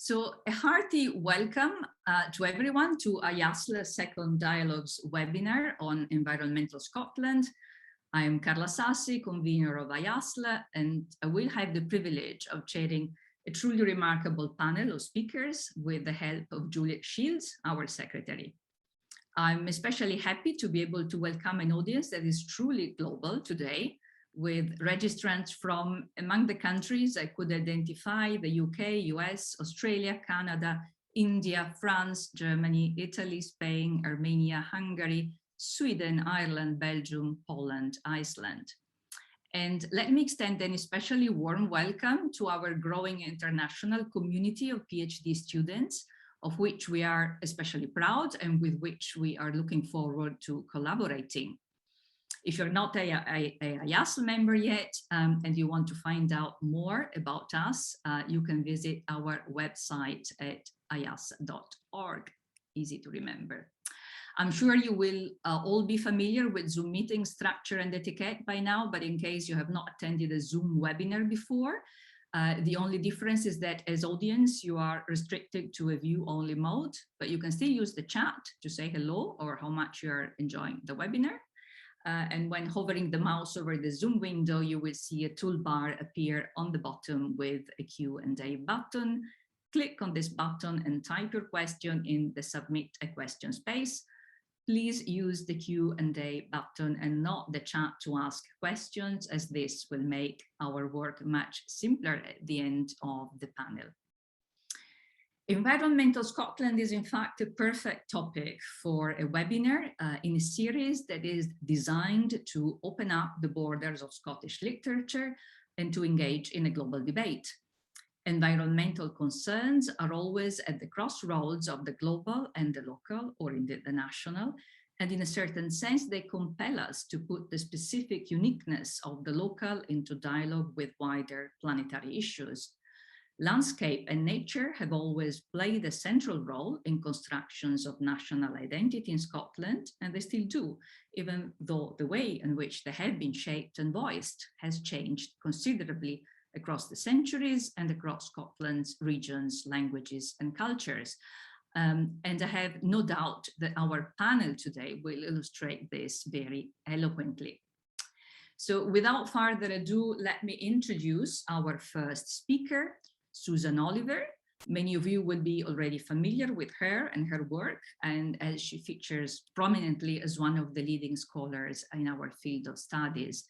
So a hearty welcome to everyone to IASL's second Dialogues webinar on environmental Scotland. I am Carla Sassi, convener of IASL, and I will have the privilege of chairing a truly remarkable panel of speakers with the help of Juliet Shields, our secretary. I'm especially happy to be able to welcome an audience that is truly global today, with registrants from among the countries I could identify: the UK, US, Australia, Canada, India, France, Germany, Italy, Spain, Armenia, Hungary, Sweden, Ireland, Belgium, Poland, Iceland. And let me extend an especially warm welcome to our growing international community of PhD students, of which we are especially proud and with which we are looking forward to collaborating. If you're not a IASL member yet and you want to find out more about us, you can visit our website at iasl.org, easy to remember. I'm sure you will all be familiar with Zoom meeting structure and etiquette by now, but in case you have not attended a Zoom webinar before, the only difference is that as audience, you are restricted to a view-only mode, but you can still use the chat to say hello or how much you're enjoying the webinar. And when hovering the mouse over the Zoom window, you will see a toolbar appear on the bottom with a Q&A button. Click on this button and type your question in the Submit a Question space. Please use the Q&A button and not the chat to ask questions, as this will make our work much simpler at the end of the panel. Environmental Scotland is in fact a perfect topic for a webinar in a series that is designed to open up the borders of Scottish literature and to engage in a global debate. Environmental concerns are always at the crossroads of the global and the local, or indeed the national, and in a certain sense they compel us to put the specific uniqueness of the local into dialogue with wider planetary issues. Landscape and nature have always played a central role in constructions of national identity in Scotland, and they still do, even though the way in which they have been shaped and voiced has changed considerably across the centuries and across Scotland's regions, languages, and cultures. And I have no doubt that our panel today will illustrate this very eloquently. So without further ado, let me introduce our first speaker, Susan Oliver. Many of you will be already familiar with her and her work, and as she features prominently as one of the leading scholars in our field of studies.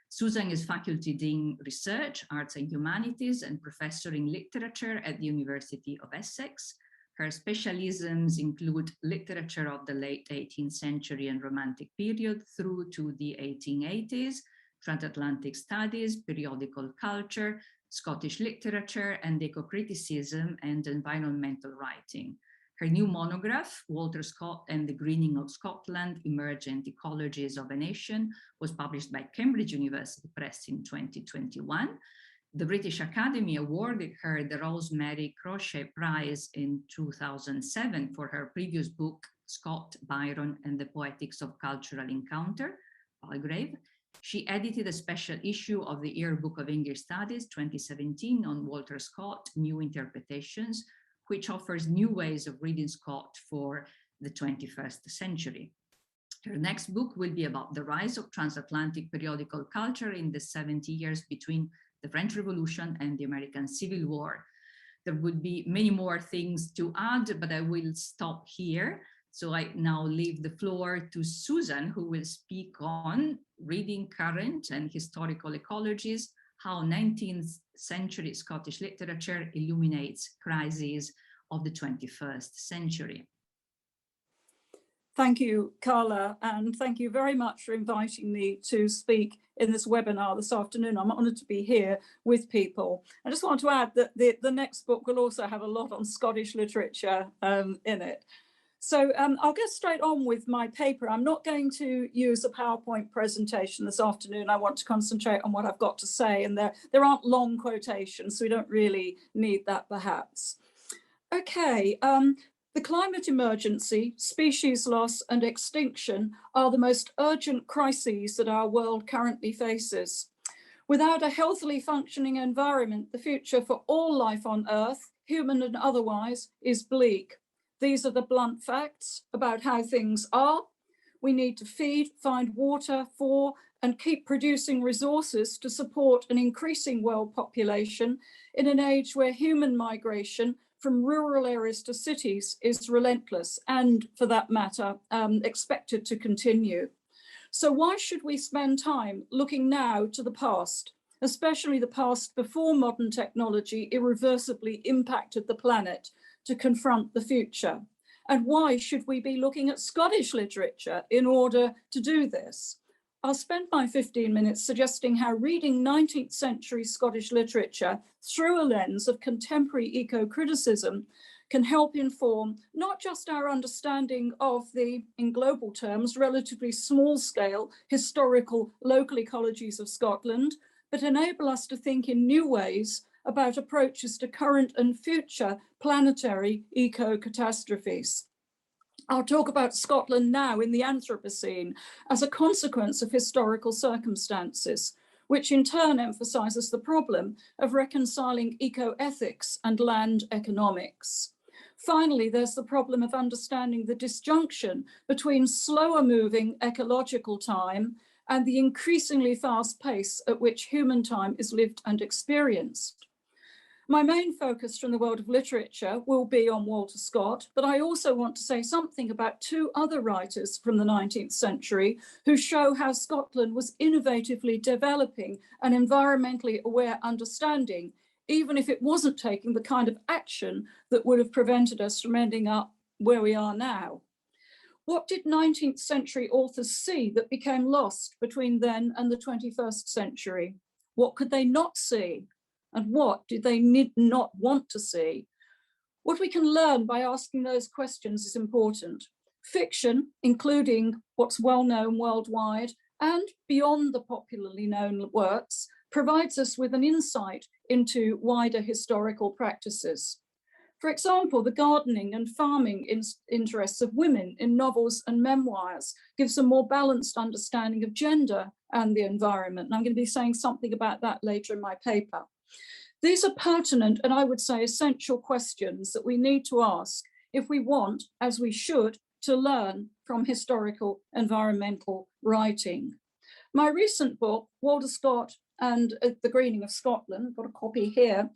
Susan is Faculty Dean Research, Arts and Humanities, and Professor in Literature at the University of Essex. Her specialisms include literature of the late 18th century and Romantic period through to the 1880s, transatlantic studies, periodical culture, Scottish literature, and eco-criticism and environmental writing. Her new monograph, Walter Scott and the Greening of Scotland, Emergent Ecologies of a Nation, was published by Cambridge University Press in 2021. The British Academy awarded her the Rosemary Crochet Prize in 2007 for her previous book, Scott, Byron and the Poetics of Cultural Encounter, Palgrave. She edited a special issue of the Yearbook of English Studies 2017 on Walter Scott, New Interpretations, which offers new ways of reading Scott for the 21st century. Her next book will be about the rise of transatlantic periodical culture in the 70 years between the French Revolution and the American Civil War. There would be many more things to add, but I will stop here. So I now leave the floor to Susan, who will speak on reading current and historical ecologies, how 19th century Scottish literature illuminates crises of the 21st century. Thank you, Carla, and thank you very much for inviting me to speak in this webinar this afternoon. I'm honoured to be here with people. I just want to add that the next book will also have a lot on Scottish literature in it. So I'll get straight on with my paper. I'm not going to use a PowerPoint presentation this afternoon. I want to concentrate on what I've got to say, and there aren't long quotations, so we don't really need that perhaps. Okay, the climate emergency, species loss and extinction are the most urgent crises that our world currently faces. Without a healthily functioning environment, the future for all life on Earth, human and otherwise, is bleak. These are the blunt facts about how things are. We need to feed, find water for, and keep producing resources to support an increasing world population in an age where human migration from rural areas to cities is relentless and, for that matter, expected to continue. So why should we spend time looking now to the past, especially the past before modern technology irreversibly impacted the planet, to confront the future? And why should we be looking at Scottish literature in order to do this? I'll spend my 15 minutes suggesting how reading 19th century Scottish literature through a lens of contemporary eco-criticism can help inform not just our understanding of the, in global terms, relatively small-scale historical local ecologies of Scotland, but enable us to think in new ways about approaches to current and future planetary eco-catastrophes. I'll talk about Scotland now in the Anthropocene as a consequence of historical circumstances, which in turn emphasizes the problem of reconciling eco-ethics and land economics. Finally, there's the problem of understanding the disjunction between slower moving ecological time and the increasingly fast pace at which human time is lived and experienced. My main focus from the world of literature will be on Walter Scott, but I also want to say something about two other writers from the 19th century who show how Scotland was innovatively developing an environmentally aware understanding, even if it wasn't taking the kind of action that would have prevented us from ending up where we are now. What did 19th century authors see that became lost between then and the 21st century? What could they not see? And what did they not want to see? What we can learn by asking those questions is important. Fiction, including what's well known worldwide and beyond the popularly known works, provides us with an insight into wider historical practices. For example, the gardening and farming interests of women in novels and memoirs gives a more balanced understanding of gender and the environment. And I'm going to be saying something about that later in my paper. These are pertinent and I would say essential questions that we need to ask if we want, as we should, to learn from historical environmental writing. My recent book, Walter Scott and the Greening of Scotland, got a copy here,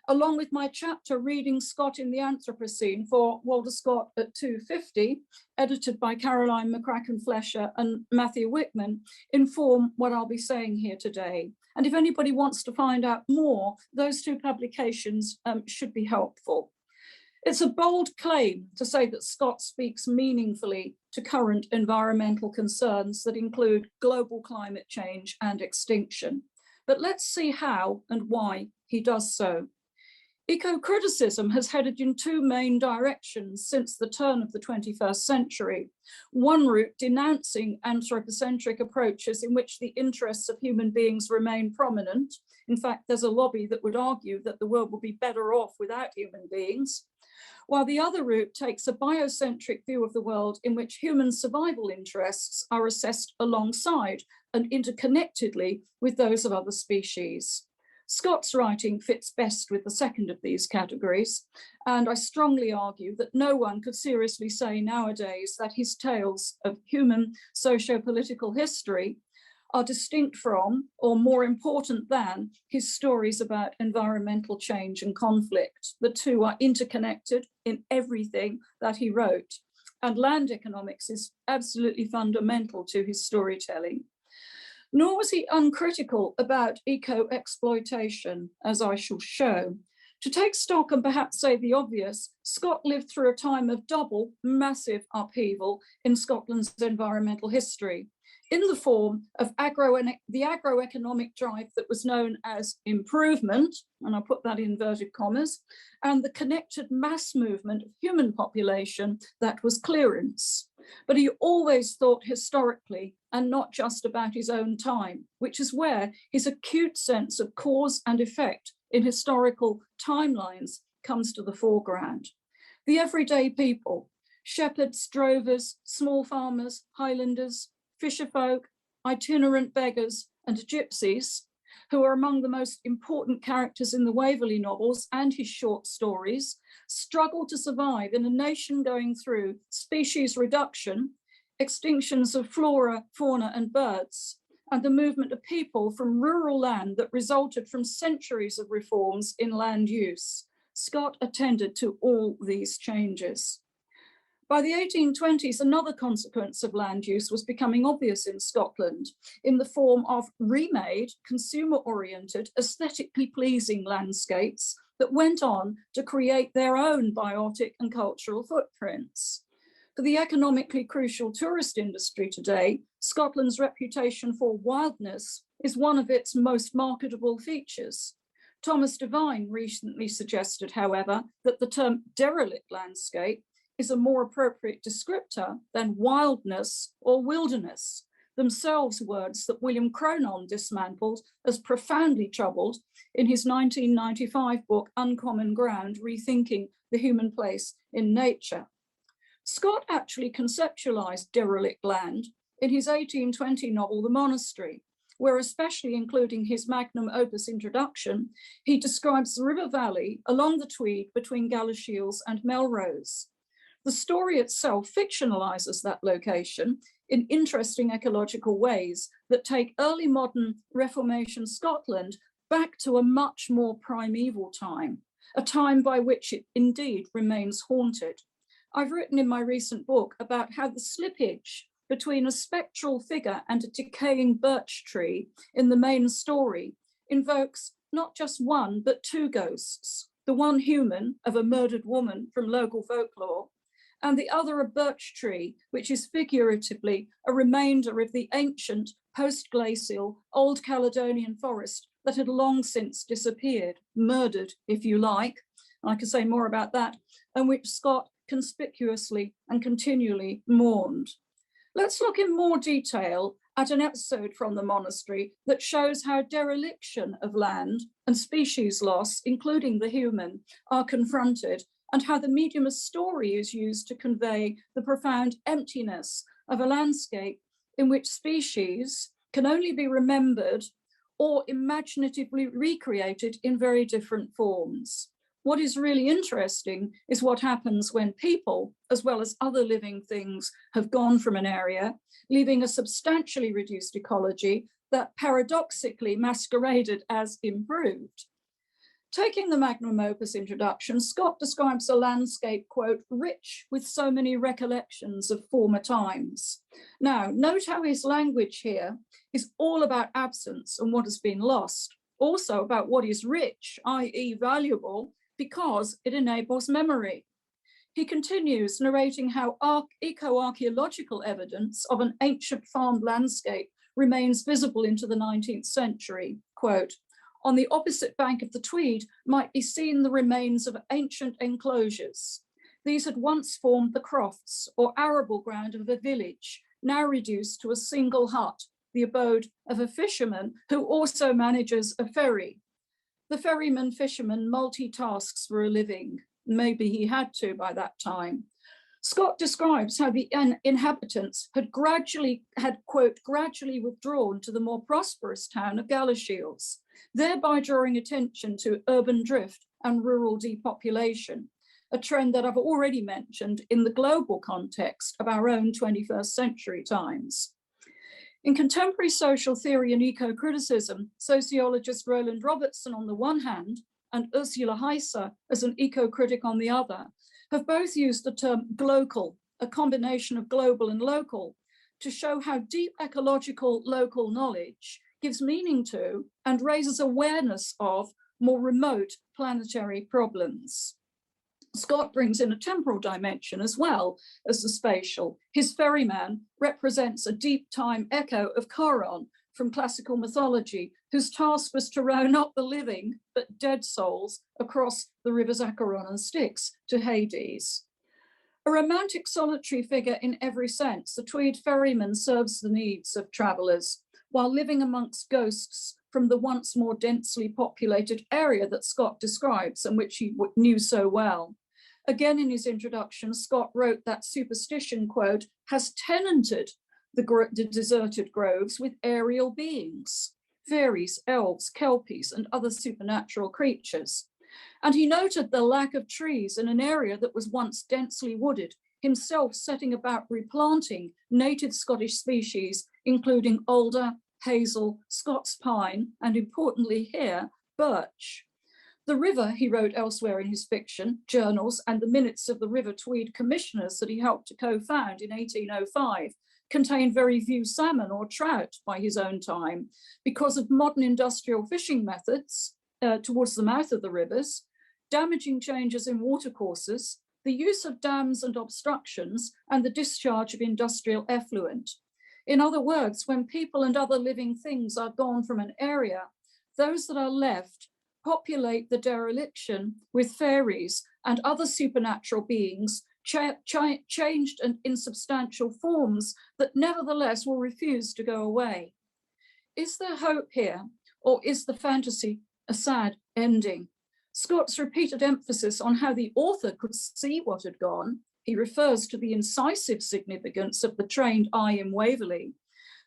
along with my chapter Reading Scott in the Anthropocene for Walter Scott at 250, edited by Caroline McCracken-Flesher and Matthew Wickman, inform what I'll be saying here today. And if anybody wants to find out more, those two publications should be helpful. It's a bold claim to say that Scott speaks meaningfully to current environmental concerns that include global climate change and extinction. But let's see how and why he does so. Eco-criticism has headed in two main directions since the turn of the 21st century. One route denouncing anthropocentric approaches in which the interests of human beings remain prominent. In fact, there's a lobby that would argue that the world would be better off without human beings. While the other route takes a biocentric view of the world in which human survival interests are assessed alongside and interconnectedly with those of other species. Scott's writing fits best with the second of these categories, and I strongly argue that no one could seriously say nowadays that his tales of human socio-political history are distinct from, or more important than, his stories about environmental change and conflict. The two are interconnected in everything that he wrote, and land economics is absolutely fundamental to his storytelling. Nor was he uncritical about eco-exploitation, as I shall show. To take stock and perhaps say the obvious, Scott lived through a time of double massive upheaval in Scotland's environmental history, in the form of the agroeconomic drive that was known as improvement, and I'll put that in inverted commas, and the connected mass movement of human population that was clearance. But he always thought historically and not just about his own time, which is where his acute sense of cause and effect in historical timelines comes to the foreground. The everyday people, shepherds, drovers, small farmers, highlanders, fisherfolk, itinerant beggars, and gypsies, who are among the most important characters in the Waverley novels and his short stories, struggle to survive in a nation going through species reduction, extinctions of flora, fauna, and birds, and the movement of people from rural land that resulted from centuries of reforms in land use. Scott attended to all these changes. By the 1820s, another consequence of land use was becoming obvious in Scotland in the form of remade, consumer-oriented, aesthetically pleasing landscapes that went on to create their own biotic and cultural footprints. For the economically crucial tourist industry today, Scotland's reputation for wildness is one of its most marketable features. Thomas Devine recently suggested, however, that the term derelict landscape is a more appropriate descriptor than wildness or wilderness, themselves words that William Cronon dismantled as profoundly troubled in his 1995 book, Uncommon Ground, Rethinking the Human Place in Nature. Scott actually conceptualized derelict land in his 1820 novel, The Monastery, where, especially including his magnum opus introduction, he describes the river valley along the Tweed between Galashiels and Melrose. The story itself fictionalizes that location in interesting ecological ways that take early modern Reformation Scotland back to a much more primeval time, a time by which it indeed remains haunted. I've written in my recent book about how the slippage between a spectral figure and a decaying birch tree in the main story invokes not just one, but two ghosts, the one human of a murdered woman from local folklore, and the other a birch tree, which is figuratively a remainder of the ancient post-glacial Old Caledonian forest that had long since disappeared, murdered, if you like, and I can say more about that, and which Scott conspicuously and continually mourned. Let's look in more detail at an episode from The Monastery that shows how dereliction of land and species loss, including the human, are confronted, and how the medium of story is used to convey the profound emptiness of a landscape in which species can only be remembered or imaginatively recreated in very different forms. What is really interesting is what happens when people, as well as other living things, have gone from an area, leaving a substantially reduced ecology that paradoxically masqueraded as improved. Taking the magnum opus introduction, Scott describes a landscape, quote, rich with so many recollections of former times. Now, note how his language here is all about absence and what has been lost, also about what is rich, i.e. valuable, because it enables memory. He continues narrating how eco-archaeological evidence of an ancient farmed landscape remains visible into the 19th century. Quote, on the opposite bank of the Tweed might be seen the remains of ancient enclosures. These had once formed the crofts or arable ground of a village, now reduced to a single hut, the abode of a fisherman who also manages a ferry. The ferryman-fisherman multitasks for a living. Maybe he had to by that time. Scott describes how the inhabitants had quote, gradually withdrawn to the more prosperous town of Galashiels, thereby drawing attention to urban drift and rural depopulation, a trend that I've already mentioned in the global context of our own 21st century times. In contemporary social theory and eco-criticism, sociologist Roland Robertson on the one hand, and Ursula Heiser as an eco-critic on the other, have both used the term glocal, a combination of global and local, to show how deep ecological local knowledge gives meaning to and raises awareness of more remote planetary problems. Scott brings in a temporal dimension as well as the spatial. His ferryman represents a deep time echo of Charon from classical mythology, whose task was to row not the living, but dead souls across the rivers Acheron and Styx to Hades. A romantic solitary figure in every sense, the Tweed ferryman serves the needs of travellers while living amongst ghosts from the once more densely populated area that Scott describes and which he knew so well. Again, in his introduction, Scott wrote that superstition, quote, has tenanted the deserted groves with aerial beings. fairies, elves, kelpies, and other supernatural creatures. And he noted the lack of trees in an area that was once densely wooded, himself setting about replanting native Scottish species, including alder, hazel, Scots pine, and importantly here, birch. The river, he wrote elsewhere in his fiction, journals, and the minutes of the River Tweed commissioners that he helped to co-found in 1805, contained very few salmon or trout by his own time because of modern industrial fishing methods towards the mouth of the rivers, damaging changes in watercourses, the use of dams and obstructions, and the discharge of industrial effluent. In other words, when people and other living things are gone from an area, those that are left populate the dereliction with fairies and other supernatural beings changed and insubstantial forms that nevertheless will refuse to go away. Is there hope here, or is the fantasy a sad ending? Scott's repeated emphasis on how the author could see what had gone, he refers to the incisive significance of the trained eye in Waverley,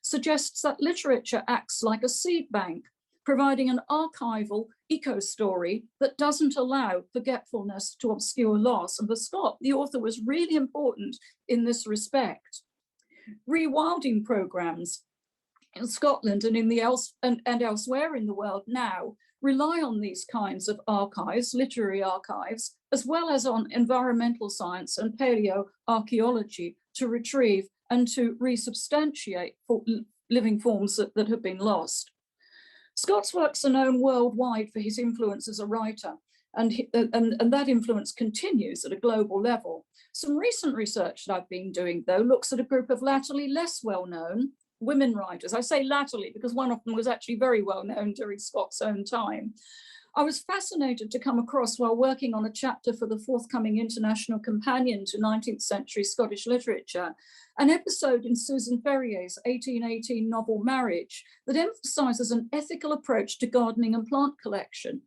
suggests that literature acts like a seed bank, providing an archival eco-story that doesn't allow forgetfulness to obscure loss. And for Scott, the author was really important in this respect. Rewilding programs in Scotland and elsewhere in the world now rely on these kinds of archives, literary archives, as well as on environmental science and paleoarchaeology to retrieve and to resubstantiate living forms that have been lost. Scott's works are known worldwide for his influence as a writer, and that influence continues at a global level. Some recent research that I've been doing, though, looks at a group of latterly less well-known women writers. I say latterly because one of them was actually very well known during Scott's own time. I was fascinated to come across, while working on a chapter for the forthcoming International Companion to 19th Century Scottish Literature, an episode in Susan Ferrier's 1818 novel Marriage that emphasises an ethical approach to gardening and plant collection.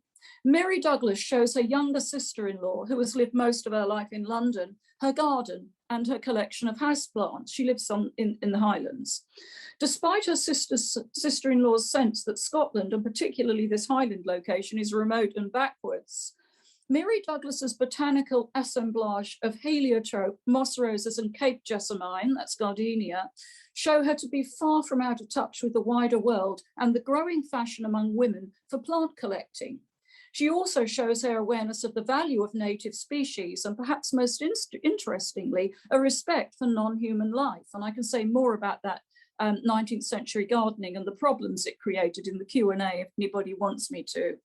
Mary Douglas shows her younger sister-in-law, who has lived most of her life in London, her garden and her collection of houseplants. She lives in the Highlands. Despite her sister-in-law's sense that Scotland, and particularly this Highland location, is remote and backwards, Mary Douglas's botanical assemblage of heliotrope, moss roses, and Cape jessamine, that's gardenia, show her to be far from out of touch with the wider world and the growing fashion among women for plant collecting. She also shows her awareness of the value of native species and, perhaps most interestingly, a respect for non-human life. And I can say more about that 19th century gardening and the problems it created in the Q&A if anybody wants me to.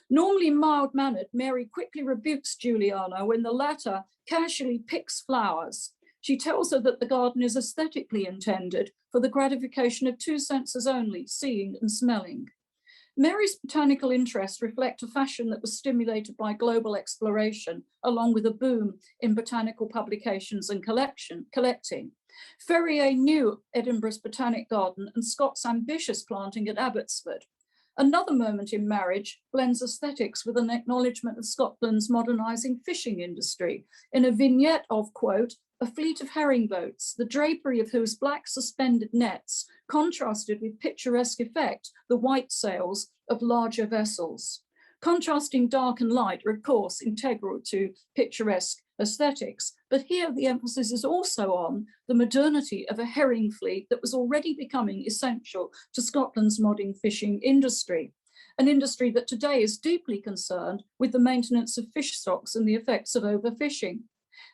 Normally mild-mannered, Mary quickly rebukes Juliana when the latter casually picks flowers. She tells her that the garden is aesthetically intended for the gratification of two senses only, seeing and smelling. Mary's botanical interests reflect a fashion that was stimulated by global exploration, along with a boom in botanical publications and collecting. Ferrier knew Edinburgh's Botanic Garden and Scott's ambitious planting at Abbotsford. Another moment in Marriage blends aesthetics with an acknowledgement of Scotland's modernising fishing industry in a vignette of, quote, a fleet of herring boats, the drapery of whose black suspended nets contrasted with picturesque effect the white sails of larger vessels. Contrasting dark and light are, of course, integral to picturesque aesthetics, but here the emphasis is also on the modernity of a herring fleet that was already becoming essential to Scotland's modern fishing industry, an industry that today is deeply concerned with the maintenance of fish stocks and the effects of overfishing.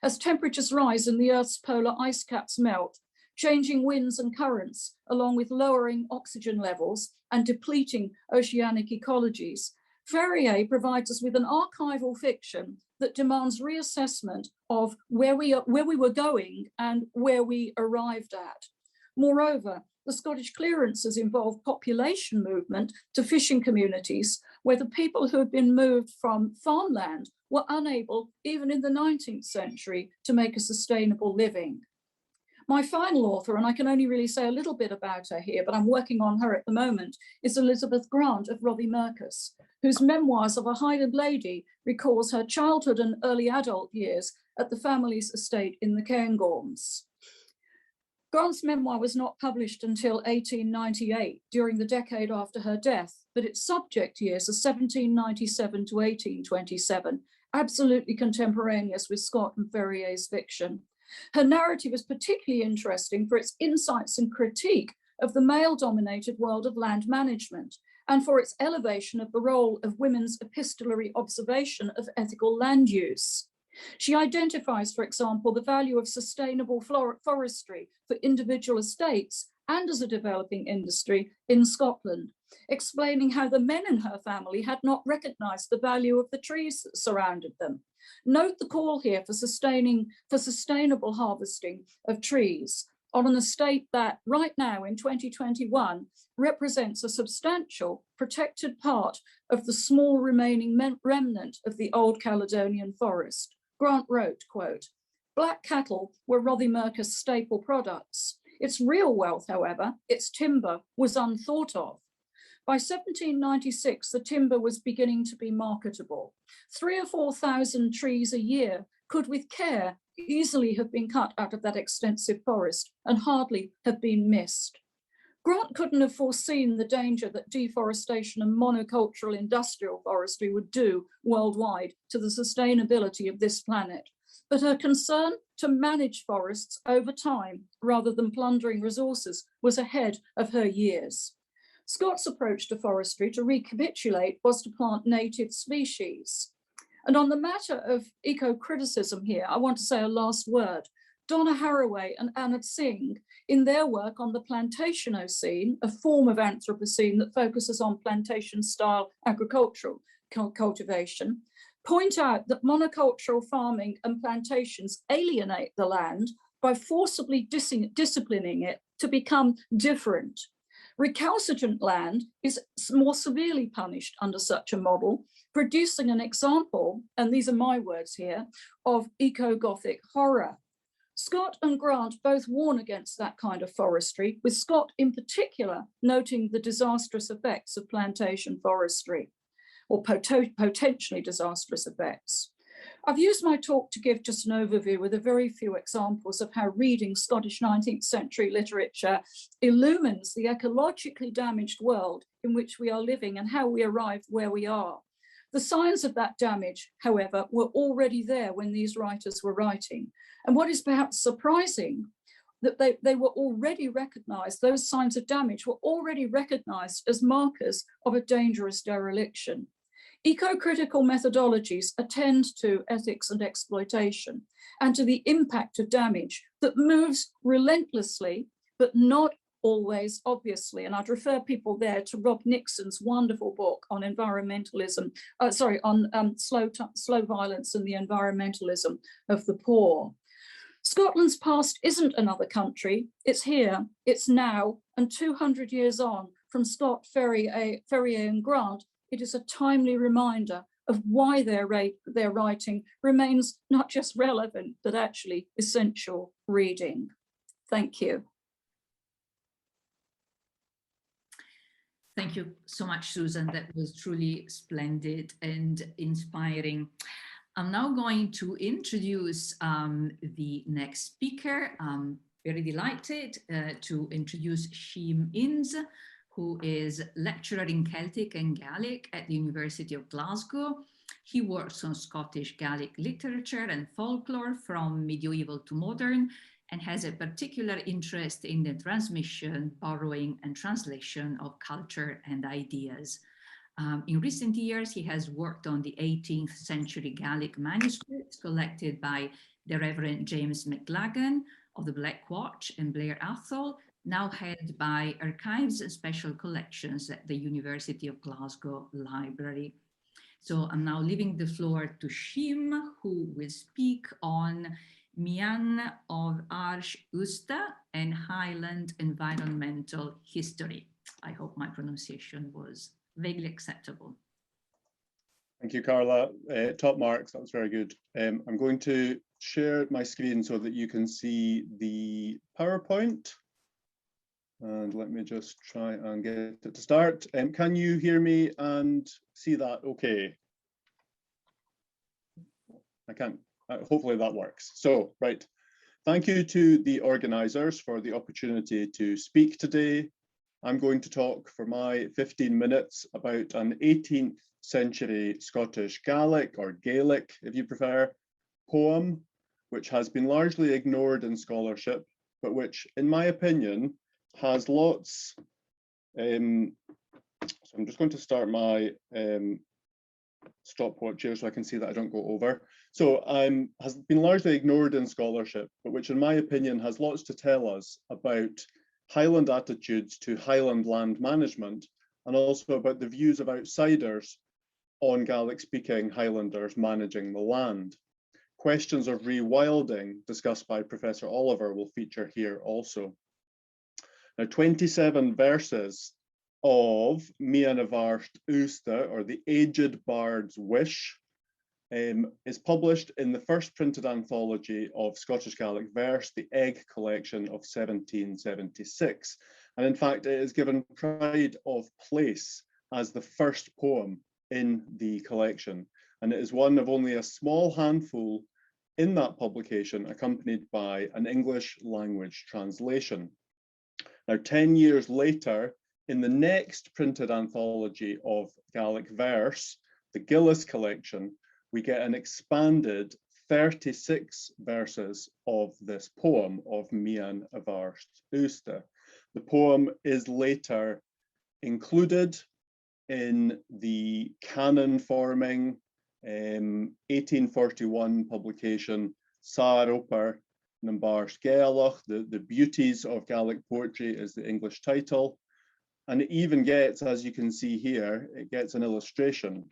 As temperatures rise and the Earth's polar ice caps melt, changing winds and currents, along with lowering oxygen levels and depleting oceanic ecologies, Ferrier provides us with an archival fiction that demands reassessment of where we were going and where we arrived at. Moreover, the Scottish clearances involve population movement to fishing communities where the people who had been moved from farmland were unable, even in the 19th century, to make a sustainable living. My final author, and I can only really say a little bit about her here, but I'm working on her at the moment, is Elizabeth Grant of Rothiemurchus, whose Memoirs of a Highland Lady recalls her childhood and early adult years at the family's estate in the Cairngorms. Grant's memoir was not published until 1898, during the decade after her death, but its subject years are 1797 to 1827, absolutely contemporaneous with Scott and Ferrier's fiction. Her narrative is particularly interesting for its insights and critique of the male-dominated world of land management, and for its elevation of the role of women's epistolary observation of ethical land use. She identifies, for example, the value of sustainable forestry for individual estates and as a developing industry in Scotland, explaining how the men in her family had not recognized the value of the trees that surrounded them. Note the call here for sustainable harvesting of trees on an estate that right now in 2021 represents a substantial protected part of the small remaining remnant of the old Caledonian forest. Grant wrote, quote, "Black cattle were Rothiemurca's staple products. Its real wealth, however, its timber, was unthought of. By 1796, the timber was beginning to be marketable. 3,000 or 4,000 trees a year could, with care, easily have been cut out of that extensive forest and hardly have been missed." Grant couldn't have foreseen the danger that deforestation and monocultural industrial forestry would do worldwide to the sustainability of this planet. But her concern to manage forests over time, rather than plundering resources, was ahead of her years. Scott's approach to forestry, to recapitulate, was to plant native species. And on the matter of eco-criticism here, I want to say a last word. Donna Haraway and Anna Singh, in their work on the Plantationocene, a form of Anthropocene that focuses on plantation-style agricultural cultivation, point out that monocultural farming and plantations alienate the land by forcibly disciplining it to become different. Recalcitrant land is more severely punished under such a model, producing an example, and these are my words here, of eco-Gothic horror. Scott and Grant both warn against that kind of forestry, with Scott in particular noting the disastrous effects of plantation forestry, or potentially disastrous effects. I've used my talk to give just an overview with a very few examples of how reading Scottish 19th century literature illumines the ecologically damaged world in which we are living and how we arrived where we are. The signs of that damage, however, were already there when these writers were writing. And what is perhaps surprising, that they were already recognized, those signs of damage were already recognized as markers of a dangerous dereliction. Eco-critical methodologies attend to ethics and exploitation and to the impact of damage that moves relentlessly, but not always obviously. And I'd refer people there to Rob Nixon's wonderful book on environmentalism, slow violence and the environmentalism of the poor. Scotland's past isn't another country, it's here, it's now, and 200 years on from Scott, Ferrier and Grant, it is a timely reminder of why their writing remains not just relevant, but actually essential reading. Thank you. Thank you so much, Susan. That was truly splendid and inspiring. I'm now going to introduce the next speaker. I'm very delighted to introduce Siim Innes, who is lecturer in Celtic and Gaelic at the University of Glasgow. He works on Scottish Gaelic literature and folklore from medieval to modern, and has a particular interest in the transmission, borrowing, and translation of culture and ideas. In recent years, he has worked on the 18th century Gaelic manuscripts collected by the Reverend James McLagan of the Black Watch and Blair Athol, now held by Archives and Special Collections at the University of Glasgow Library. So I'm now leaving the floor to Siim, who will speak on Mian of Arsh Usta and Highland environmental history. I hope my pronunciation was vaguely acceptable. Thank you, Carla. Top marks, that was very good. I'm going to share my screen so that you can see the PowerPoint. And let me just try and get it to start. Can you hear me and see that okay? I can. Hopefully that works. So, right. Thank you to the organisers for the opportunity to speak today. I'm going to talk for my 15 minutes about an 18th century Scottish Gaelic, or Gaelic if you prefer, poem, which has been largely ignored in scholarship, but which, in my opinion, has lots. So I'm just going to start my stopwatch here so I can see that I don't go over. So has been largely ignored in scholarship, but which in my opinion has lots to tell us about Highland attitudes to Highland land management, and also about the views of outsiders on Gaelic-speaking Highlanders managing the land. Questions of rewilding, discussed by Professor Oliver, will feature here also. Now, 27 verses of Mian a Bhairst Uasta, or the Aged Bard's Wish, is published in the first printed anthology of Scottish Gaelic verse, the Egg Collection of 1776. And in fact, it is given pride of place as the first poem in the collection. And it is one of only a small handful in that publication, accompanied by an English language translation. Now, 10 years later, in the next printed anthology of Gaelic verse, the Gillies Collection, we get an expanded 36 verses of this poem of Mian a Bhairst Uasta. The poem is later included in the canon forming 1841 publication Sa'r Oper na Bhairst Gaelach, the Beauties of Gaelic Poetry is the English title. And it even gets, as you can see here, it gets an illustration.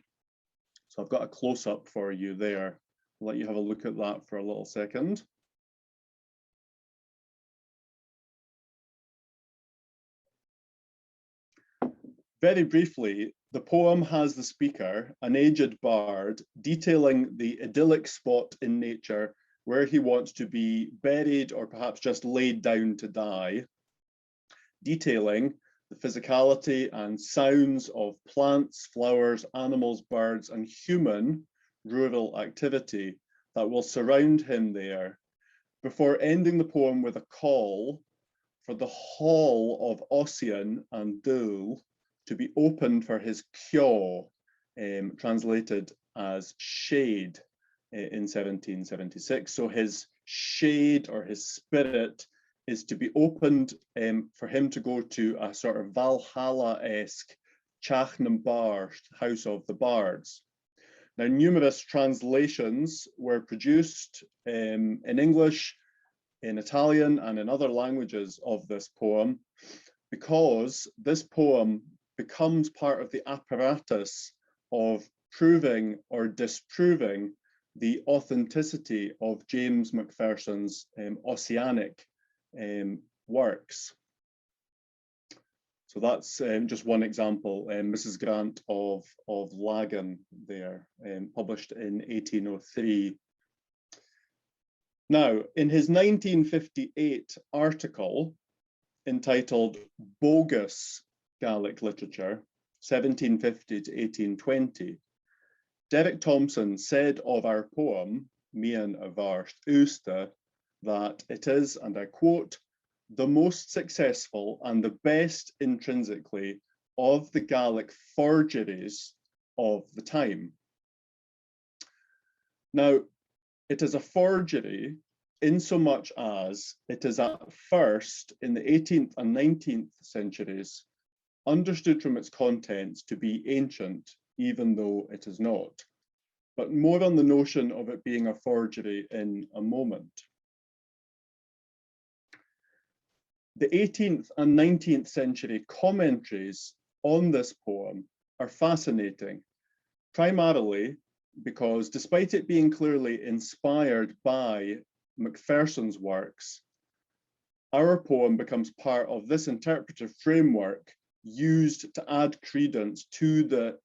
So I've got a close-up for you there. I'll let you have a look at that for a little second. Very briefly, the poem has the speaker, an aged bard, detailing the idyllic spot in nature where he wants to be buried or perhaps just laid down to die, detailing the physicality and sounds of plants, flowers, animals, birds, and human rural activity that will surround him there, before ending the poem with a call for the hall of Ossian and Dul to be opened for his ceol, translated as shade in 1776. So his shade, or his spirit, is to be opened for him to go to a sort of Valhalla-esque Teach na Bhairst, House of the Bards. Now, numerous translations were produced in English, in Italian, and in other languages of this poem, because this poem becomes part of the apparatus of proving or disproving the authenticity of James Macpherson's Ossianic works. So that's just one example. Mrs. Grant of Lagan there, published in 1803. Now, in his 1958 article entitled Bogus Gaelic Literature, 1750 to 1820, Derek Thompson said of our poem, Mian a Bhairst Uasta, that it is, and I quote, the most successful and the best intrinsically of the Gaelic forgeries of the time. Now, it is a forgery in so much as it is at first in the 18th and 19th centuries understood from its contents to be ancient, even though it is not. But more on the notion of it being a forgery in a moment. The 18th and 19th century commentaries on this poem are fascinating, primarily because despite it being clearly inspired by Macpherson's works, our poem becomes part of this interpretive framework used to add credence to the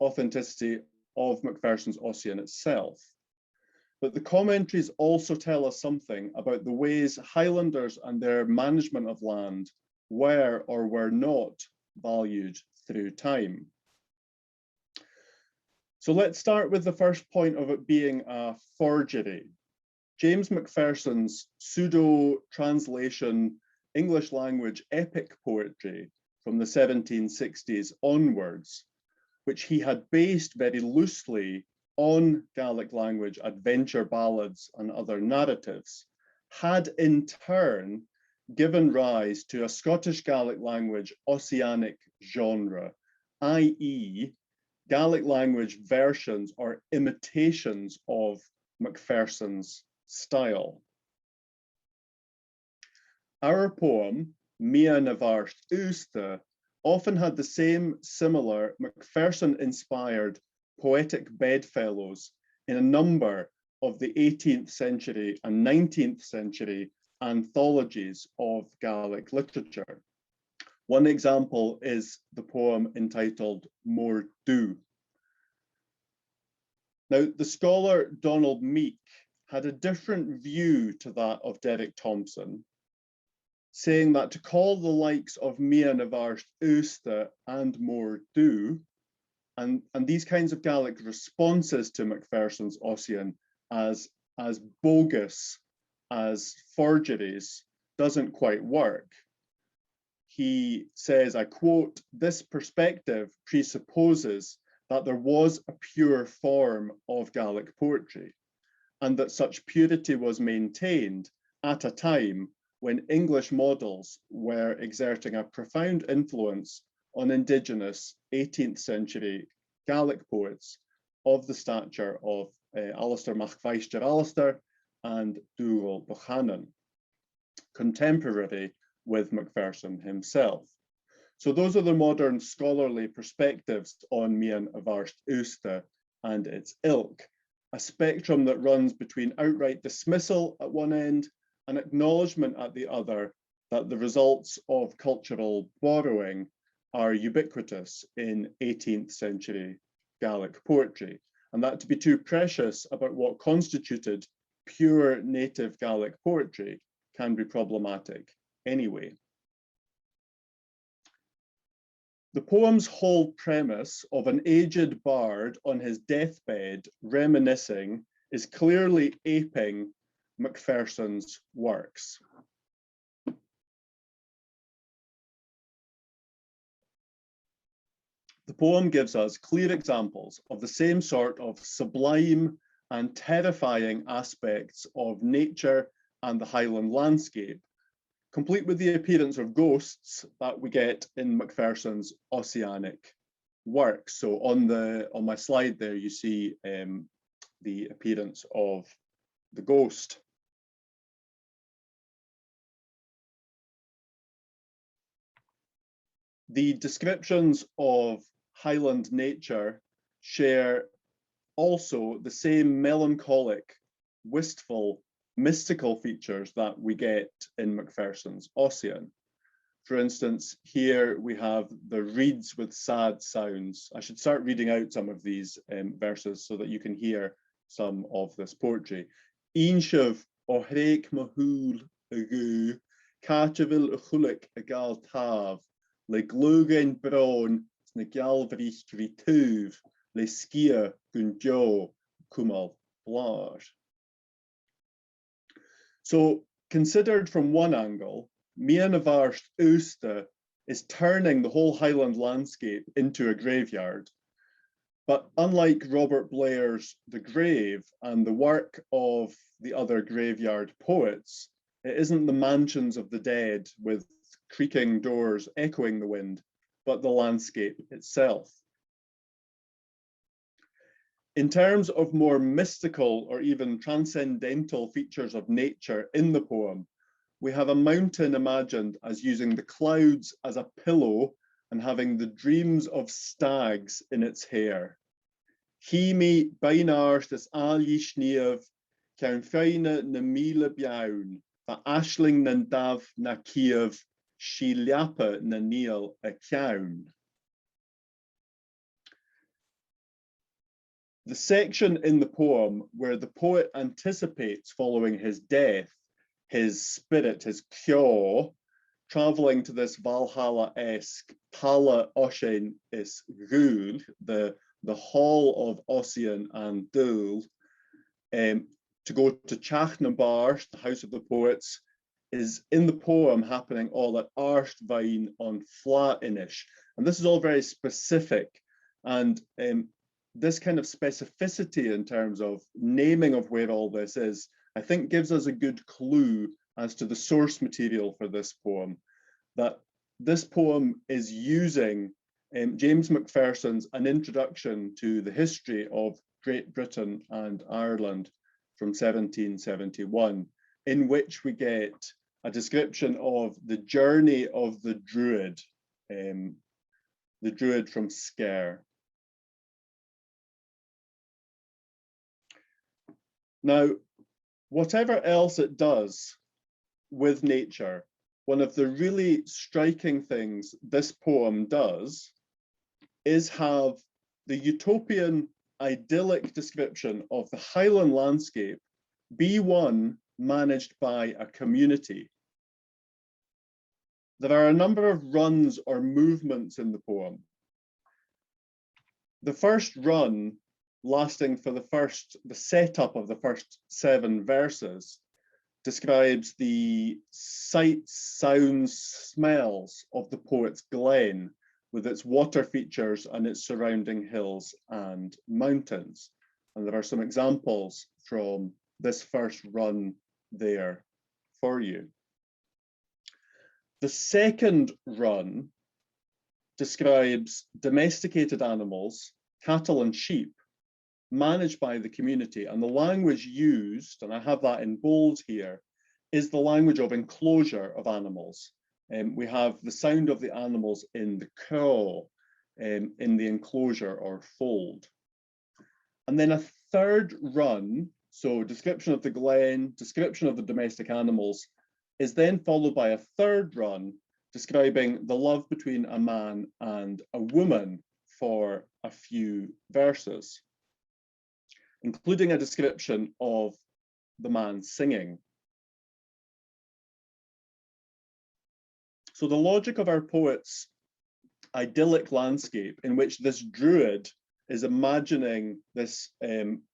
authenticity of Macpherson's Ossian itself. But the commentaries also tell us something about the ways Highlanders and their management of land were or were not valued through time. So let's start with the first point of it being a forgery. James Macpherson's pseudo-translation English language epic poetry from the 1760s onwards, which he had based very loosely on Gaelic language adventure ballads and other narratives, had in turn given rise to a Scottish Gaelic language Ossianic genre, i.e. Gaelic language versions or imitations of Macpherson's style. Our poem, Mia na Bhairst Uasta, often had the same similar Macpherson-inspired poetic bedfellows in a number of the 18th century and 19th century anthologies of Gaelic literature. One example is the poem entitled More Do. Now, the scholar Donald Meek had a different view to that of Derek Thompson, saying that to call the likes of Mia na Bhairst Uasta and More Do, and these kinds of Gaelic responses to Macpherson's Ossian as bogus, as forgeries, doesn't quite work. He says, I quote, "This perspective presupposes that there was a pure form of Gaelic poetry, and that such purity was maintained at a time when English models were exerting a profound influence on indigenous 18th century Gaelic poets of the stature of Alistair Machmeister Alistair and Dougal Buchanan, contemporary with Macpherson himself." So those are the modern scholarly perspectives on Mia na Bhairst Uasta and its ilk, a spectrum that runs between outright dismissal at one end and acknowledgement at the other that the results of cultural borrowing are ubiquitous in 18th century Gaelic poetry, and that to be too precious about what constituted pure native Gaelic poetry can be problematic anyway. The poem's whole premise of an aged bard on his deathbed reminiscing is clearly aping Macpherson's works. The poem gives us clear examples of the same sort of sublime and terrifying aspects of nature and the Highland landscape, complete with the appearance of ghosts that we get in Macpherson's Ossianic works. So on my slide there, you see the appearance of the ghost. The descriptions of Highland nature share also the same melancholic, wistful, mystical features that we get in Macpherson's Ossian. For instance, here we have the reeds with sad sounds. I should start reading out some of these verses so that you can hear some of this poetry. Inshav o hreik mahul agu, Catavil chulik agal tav, le glogen braun sna galvrich rituv, le skia gunjo kumal blar. So considered from one angle, Mia na Bhairst Uasta is turning the whole Highland landscape into a graveyard. But unlike Robert Blair's The Grave and the work of the other graveyard poets, it isn't the mansions of the dead with creaking doors echoing the wind, but the landscape itself. In terms of more mystical or even transcendental features of nature in the poem, we have a mountain imagined as using the clouds as a pillow and having the dreams of stags in its hair. Himi beinarst is alji sneev, caun feine na mile biaun, va ashling na dav na kiev, shi liapa na neil a caun. The section in the poem where the poet anticipates following his death, his spirit, his kyo, traveling to this Valhalla-esque Pala Oshin is Gul, the hall of Ossian and Dul, to go to Chachnabarsh, the House of the Poets, is in the poem happening all at Arstvein on Flatinish. And this is all very specific. And this kind of specificity in terms of naming of where all this is, I think gives us a good clue as to the source material for this poem. That this poem is using James Macpherson's An Introduction to the History of Great Britain and Ireland from 1771, in which we get a description of the journey of the Druid from Sker. Now, whatever else it does with nature, one of the really striking things this poem does is have the utopian idyllic description of the Highland landscape be one managed by a community. There are a number of runs or movements in the poem. The first run, lasting for the setup of the first 7 verses, describes the sights, sounds, smells of the poet's glen, with its water features and its surrounding hills and mountains. And there are some examples from this first run there for you. The second run describes domesticated animals, cattle and sheep, managed by the community, and the language used, and I have that in bold here, is the language of enclosure of animals. We have the sound of the animals in the kraal, in the enclosure or fold. And then a third run, so description of the glen, description of the domestic animals, is then followed by a third run describing the love between a man and a woman for a few verses, including a description of the man singing. So the logic of our poet's idyllic landscape, in which this druid is imagining this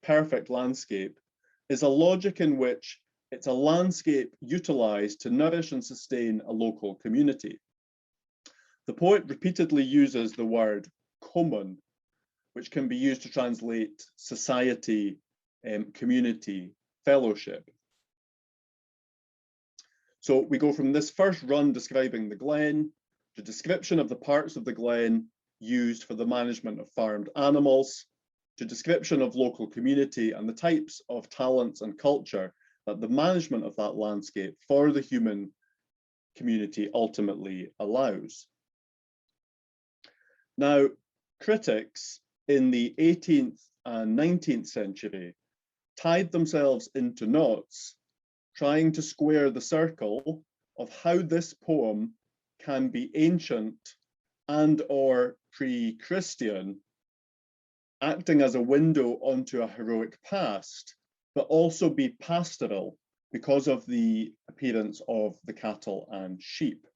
perfect landscape, is a logic in which it's a landscape utilized to nourish and sustain a local community. The poet repeatedly uses the word common, which can be used to translate society, community, fellowship. So we go from this first run describing the glen, to description of the parts of the glen used for the management of farmed animals, to description of local community and the types of talents and culture that the management of that landscape for the human community ultimately allows. Now, critics in the 18th and 19th century tied themselves into knots, trying to square the circle of how this poem can be ancient and or pre-Christian, acting as a window onto a heroic past, but also be pastoral because of the appearance of the cattle and sheep.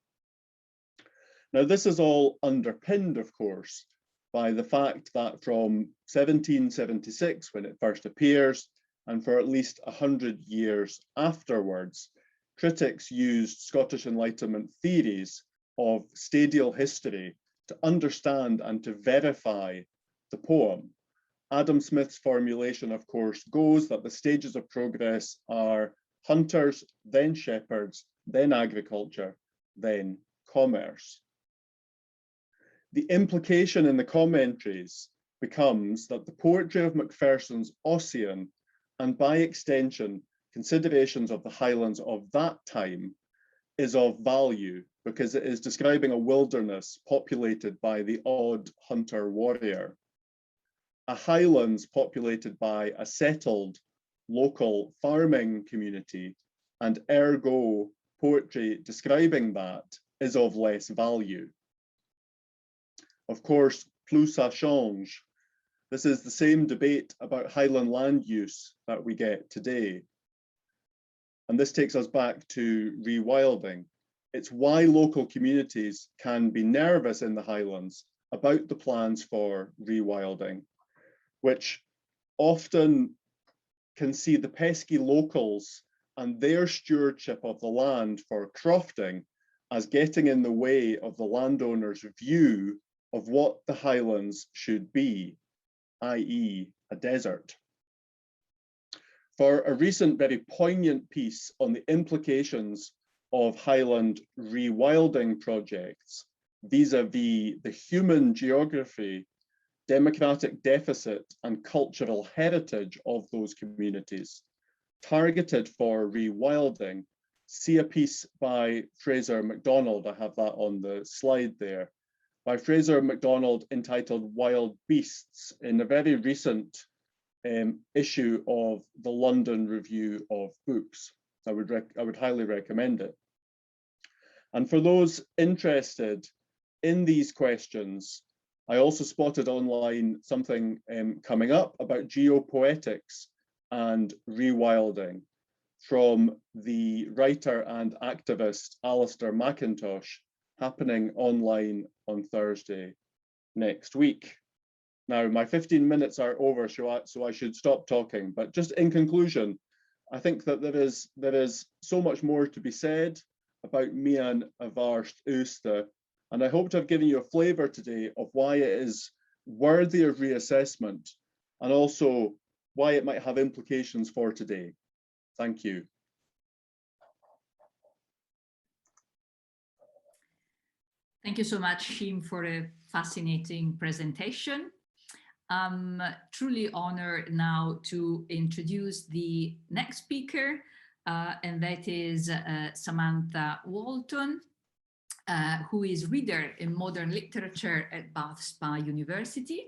Now, this is all underpinned, of course, by the fact that from 1776, when it first appears, and for at least 100 years afterwards, critics used Scottish Enlightenment theories of stadial history to understand and to verify the poem. Adam Smith's formulation, of course, goes that the stages of progress are hunters, then shepherds, then agriculture, then commerce. The implication in the commentaries becomes that the poetry of Macpherson's Ossian, and by extension, considerations of the Highlands of that time, is of value because it is describing a wilderness populated by the odd hunter warrior, a Highlands populated by a settled local farming community, and ergo poetry describing that is of less value. Of course, plus ça change. This is the same debate about Highland land use that we get today. And this takes us back to rewilding. It's why local communities can be nervous in the Highlands about the plans for rewilding, which often can see the pesky locals and their stewardship of the land for crofting as getting in the way of the landowner's view of what the highlands should be, i.e. a desert. For a recent very poignant piece on the implications of highland rewilding projects vis-a-vis the human geography, democratic deficit and cultural heritage of those communities, targeted for rewilding, see a piece by Fraser MacDonald, I have that on the slide there, by Fraser MacDonald entitled Wild Beasts in a very recent issue of the London Review of Books. I would highly recommend it. And for those interested in these questions, I also spotted online something coming up about geopoetics and rewilding from the writer and activist Alistair McIntosh, happening online on Thursday next week. Now, my 15 minutes are over, so I should stop talking. But just in conclusion, I think that there is so much more to be said about Mian Avarst Usta, and I hope to have given you a flavour today of why it is worthy of reassessment and also why it might have implications for today. Thank you. Thank you so much, Shim, for a fascinating presentation. I'm truly honored now to introduce the next speaker, and that is Samantha Walton, who is reader in modern literature at Bath Spa University.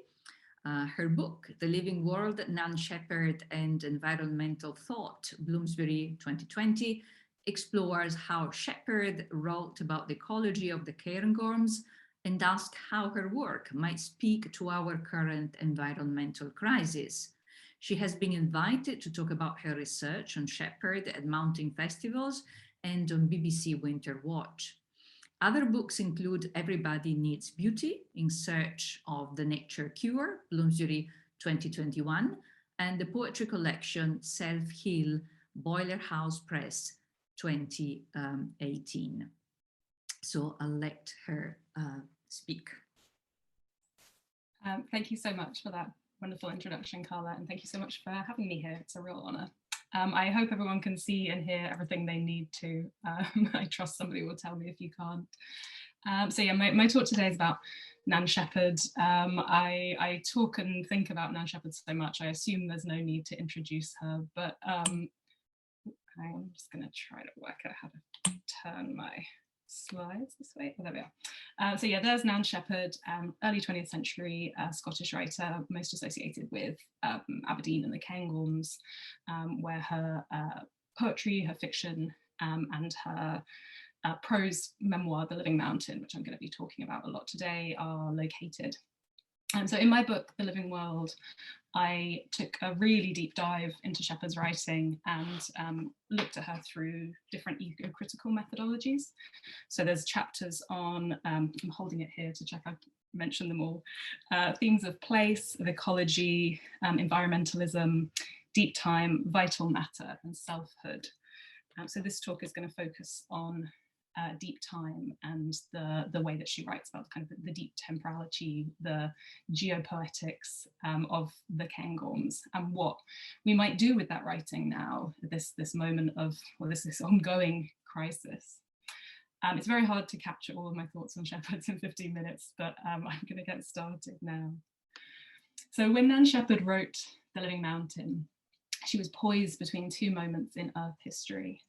Her book, The Living World, Nan Shepherd and Environmental Thought, Bloomsbury 2020, explores how Shepherd wrote about the ecology of the cairngorms and asks how her work might speak to our current environmental crisis. She has been invited to talk about her research on Shepherd at mountain festivals and on BBC Winter Watch. Other books include Everybody Needs Beauty, In Search of the Nature Cure, Bloomsbury 2021, and the poetry collection Self-Heal, Boiler House Press 2018. So I'll let her speak. Thank you so much for that wonderful introduction, Carla, and thank you so much for having me here. It's a real honour. I hope everyone can see and hear everything they need to. I trust somebody will tell me if you can't. So yeah, my talk today is about Nan Shepherd. I talk and think about Nan Shepherd so much, I assume there's no need to introduce her, but I'm just going to try to work out how to turn my slides this way. Oh, there we are. So yeah, there's Nan Shepherd, early 20th century Scottish writer, most associated with Aberdeen and the Cairngorms, where her poetry, her fiction, and her prose memoir, The Living Mountain, which I'm going to be talking about a lot today, are located. So in my book, The Living World, I took a really deep dive into Shepherd's writing and looked at her through different eco-critical methodologies. So there's chapters on, I'm holding it here to check I've mentioned them all, themes of place, of ecology, environmentalism, deep time, vital matter, and selfhood. So this talk is going to focus on deep time and the way that she writes about kind of the deep temporality, the geopoetics of the Cairngorms, and what we might do with that writing now, this moment of, or this ongoing crisis. It's very hard to capture all of my thoughts on shepherds in 15 minutes, but I'm going to get started now. So when Nan Shepherd wrote The Living Mountain, she was poised between two moments in Earth history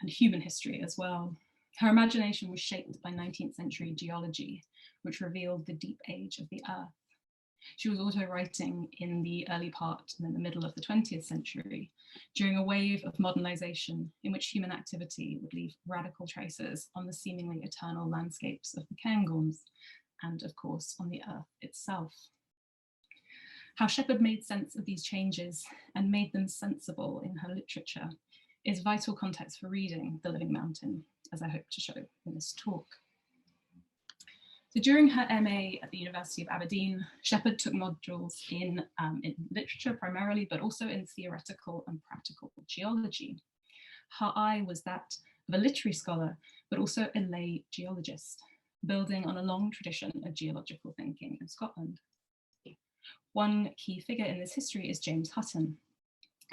and human history as well. Her imagination was shaped by 19th century geology, which revealed the deep age of the Earth. She was also writing in the early part and in the middle of the 20th century, during a wave of modernization in which human activity would leave radical traces on the seemingly eternal landscapes of the Cairngorms, and of course on the Earth itself. How Shepherd made sense of these changes and made them sensible in her literature is vital context for reading The Living Mountain, as I hope to show in this talk. So during her MA at the University of Aberdeen, Shepherd took modules in literature primarily, but also in theoretical and practical geology. Her eye was that of a literary scholar, but also a lay geologist, building on a long tradition of geological thinking in Scotland. One key figure in this history is James Hutton.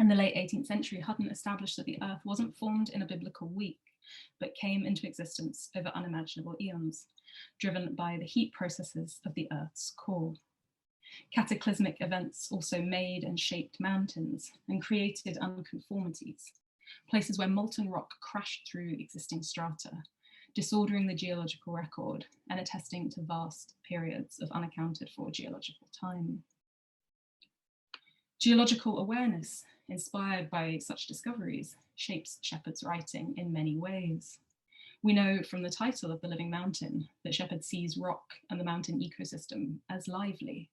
In the late 18th century, Hutton established that the Earth wasn't formed in a biblical week, but came into existence over unimaginable eons, driven by the heat processes of the Earth's core. Cataclysmic events also made and shaped mountains and created unconformities, places where molten rock crashed through existing strata, disordering the geological record and attesting to vast periods of unaccounted for geological time. Geological awareness, inspired by such discoveries, shapes Shepherd's writing in many ways. We know from the title of The Living Mountain that Shepherd sees rock and the mountain ecosystem as lively,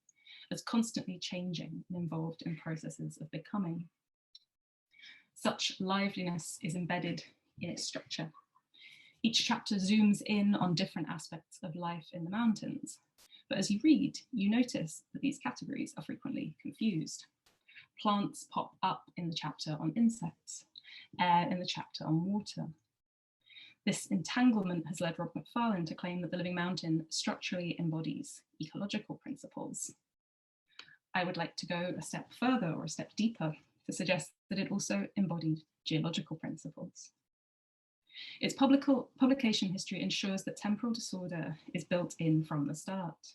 as constantly changing and involved in processes of becoming. Such liveliness is embedded in its structure. Each chapter zooms in on different aspects of life in the mountains, but as you read, you notice that these categories are frequently confused. Plants pop up in the chapter on insects, air in the chapter on water. This entanglement has led Rob McFarlane to claim that The Living Mountain structurally embodies ecological principles. I would like to go a step further or a step deeper to suggest that it also embodied geological principles. Its publication history ensures that temporal disorder is built in from the start.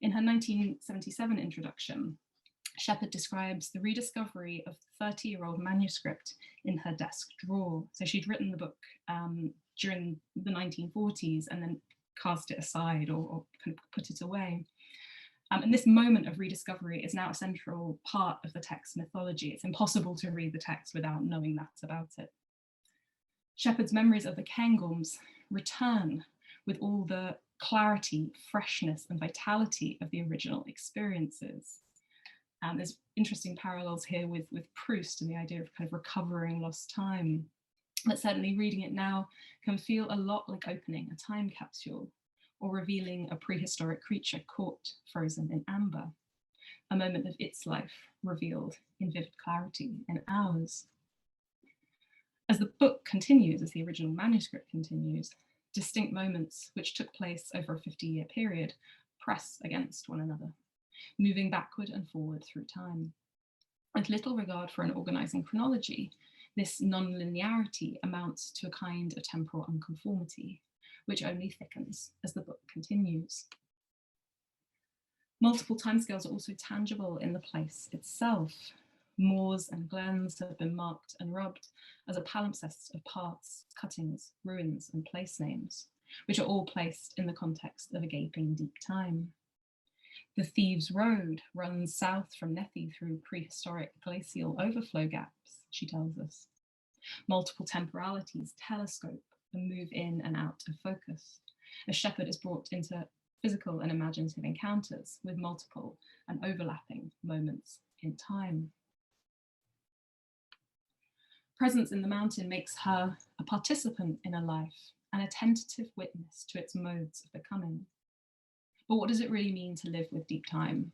In her 1977 introduction, Shepherd describes the rediscovery of the 30-year-old manuscript in her desk drawer. So she'd written the book during the 1940s and then cast it aside or kind of put it away. And this moment of rediscovery is now a central part of the text's mythology. It's impossible to read the text without knowing that about it. Shepherd's memories of the Cairngorms return with all the clarity, freshness, and vitality of the original experiences. There's interesting parallels here with Proust and the idea of kind of recovering lost time. But certainly reading it now can feel a lot like opening a time capsule or revealing a prehistoric creature caught frozen in amber, a moment of its life revealed in vivid clarity in ours. As the book continues, as the original manuscript continues, distinct moments which took place over a 50-year period press against one another, moving backward and forward through time. With little regard for an organizing chronology, this non-linearity amounts to a kind of temporal unconformity, which only thickens as the book continues. Multiple timescales are also tangible in the place itself. Moors and glens have been marked and rubbed as a palimpsest of paths, cuttings, ruins, and place names, which are all placed in the context of a gaping deep time. The Thieves' Road runs south from Nethy through prehistoric glacial overflow gaps, she tells us. Multiple temporalities telescope and move in and out of focus, as Shepherd is brought into physical and imaginative encounters with multiple and overlapping moments in time. Presence in the mountain makes her a participant in a life and a tentative witness to its modes of becoming. But what does it really mean to live with deep time?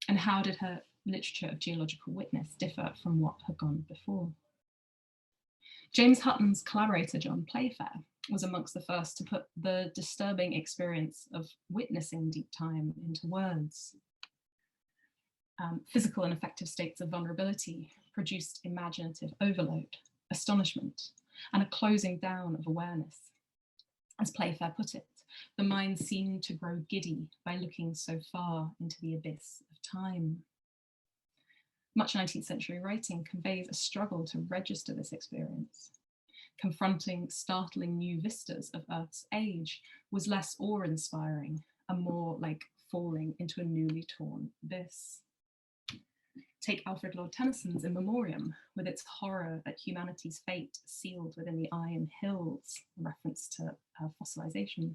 And how did her literature of geological witness differ from what had gone before? James Hutton's collaborator, John Playfair, was amongst the first to put the disturbing experience of witnessing deep time into words. Physical and affective states of vulnerability produced imaginative overload, astonishment, and a closing down of awareness. As Playfair put it, the mind seemed to grow giddy by looking so far into the abyss of time. Much 19th century writing conveys a struggle to register this experience. Confronting startling new vistas of Earth's age was less awe-inspiring and more like falling into a newly torn abyss. Take Alfred Lord Tennyson's In Memoriam, with its horror at humanity's fate sealed within the iron hills, a reference to fossilization,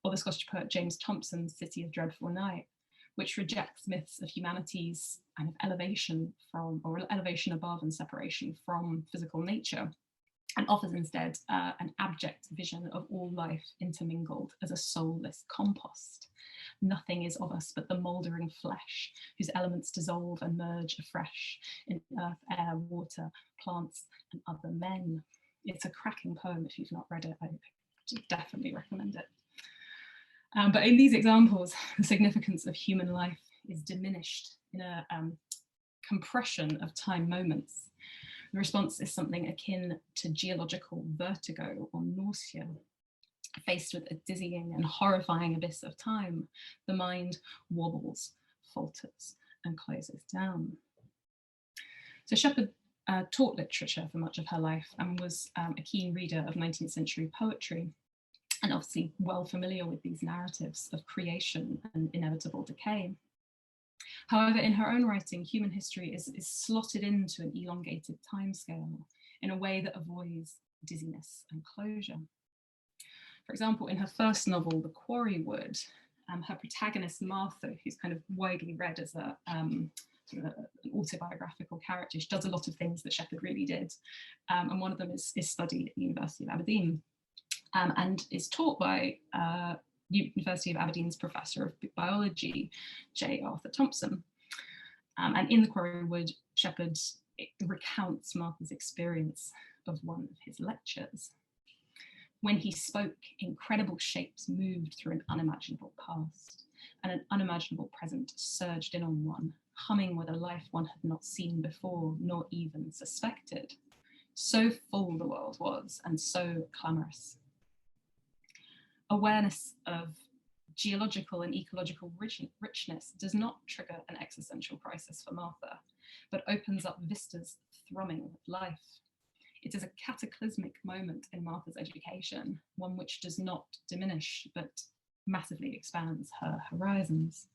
or the Scottish poet James Thomson's City of Dreadful Night, which rejects myths of humanity's kind of elevation from, or elevation above and separation from physical nature, and offers instead an abject vision of all life intermingled as a soulless compost. Nothing is of us but the mouldering flesh, whose elements dissolve and merge afresh in earth, air, water, plants, and other men. It's a cracking poem. If you've not read it, I definitely recommend it. But in these examples, the significance of human life is diminished in a compression of time moments. The response is something akin to geological vertigo or nausea. Faced with a dizzying and horrifying abyss of time, the mind wobbles, falters, and closes down. So Shepard taught literature for much of her life and was a keen reader of 19th century poetry, and obviously well familiar with these narratives of creation and inevitable decay. However, in her own writing, human history is slotted into an elongated timescale in a way that avoids dizziness and closure. For example, in her first novel, The Quarry Wood, her protagonist Martha, who's kind of widely read as a sort of an autobiographical character, she does a lot of things that Shepard really did, and one of them is study at the University of Aberdeen, and is taught by University of Aberdeen's professor of biology, J. Arthur Thompson. And in The Quarry Wood, Shepard recounts Martha's experience of one of his lectures. When he spoke, incredible shapes moved through an unimaginable past, and an unimaginable present surged in on one, humming with a life one had not seen before, nor even suspected. So full the world was, and so clamorous. Awareness of geological and ecological richness does not trigger an existential crisis for Martha, but opens up vistas thrumming with life. It is a cataclysmic moment in Martha's education, one which does not diminish, but massively expands her horizons.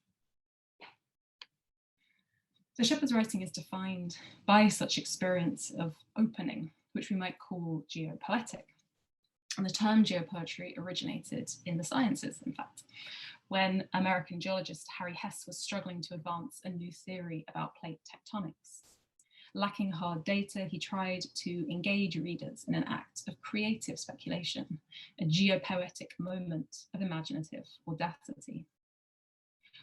So Shepard's writing is defined by such experience of opening, which we might call geopoetic. And the term geopoetry originated in the sciences, in fact, when American geologist Harry Hess was struggling to advance a new theory about plate tectonics. Lacking hard data, he tried to engage readers in an act of creative speculation, a geopoetic moment of imaginative audacity.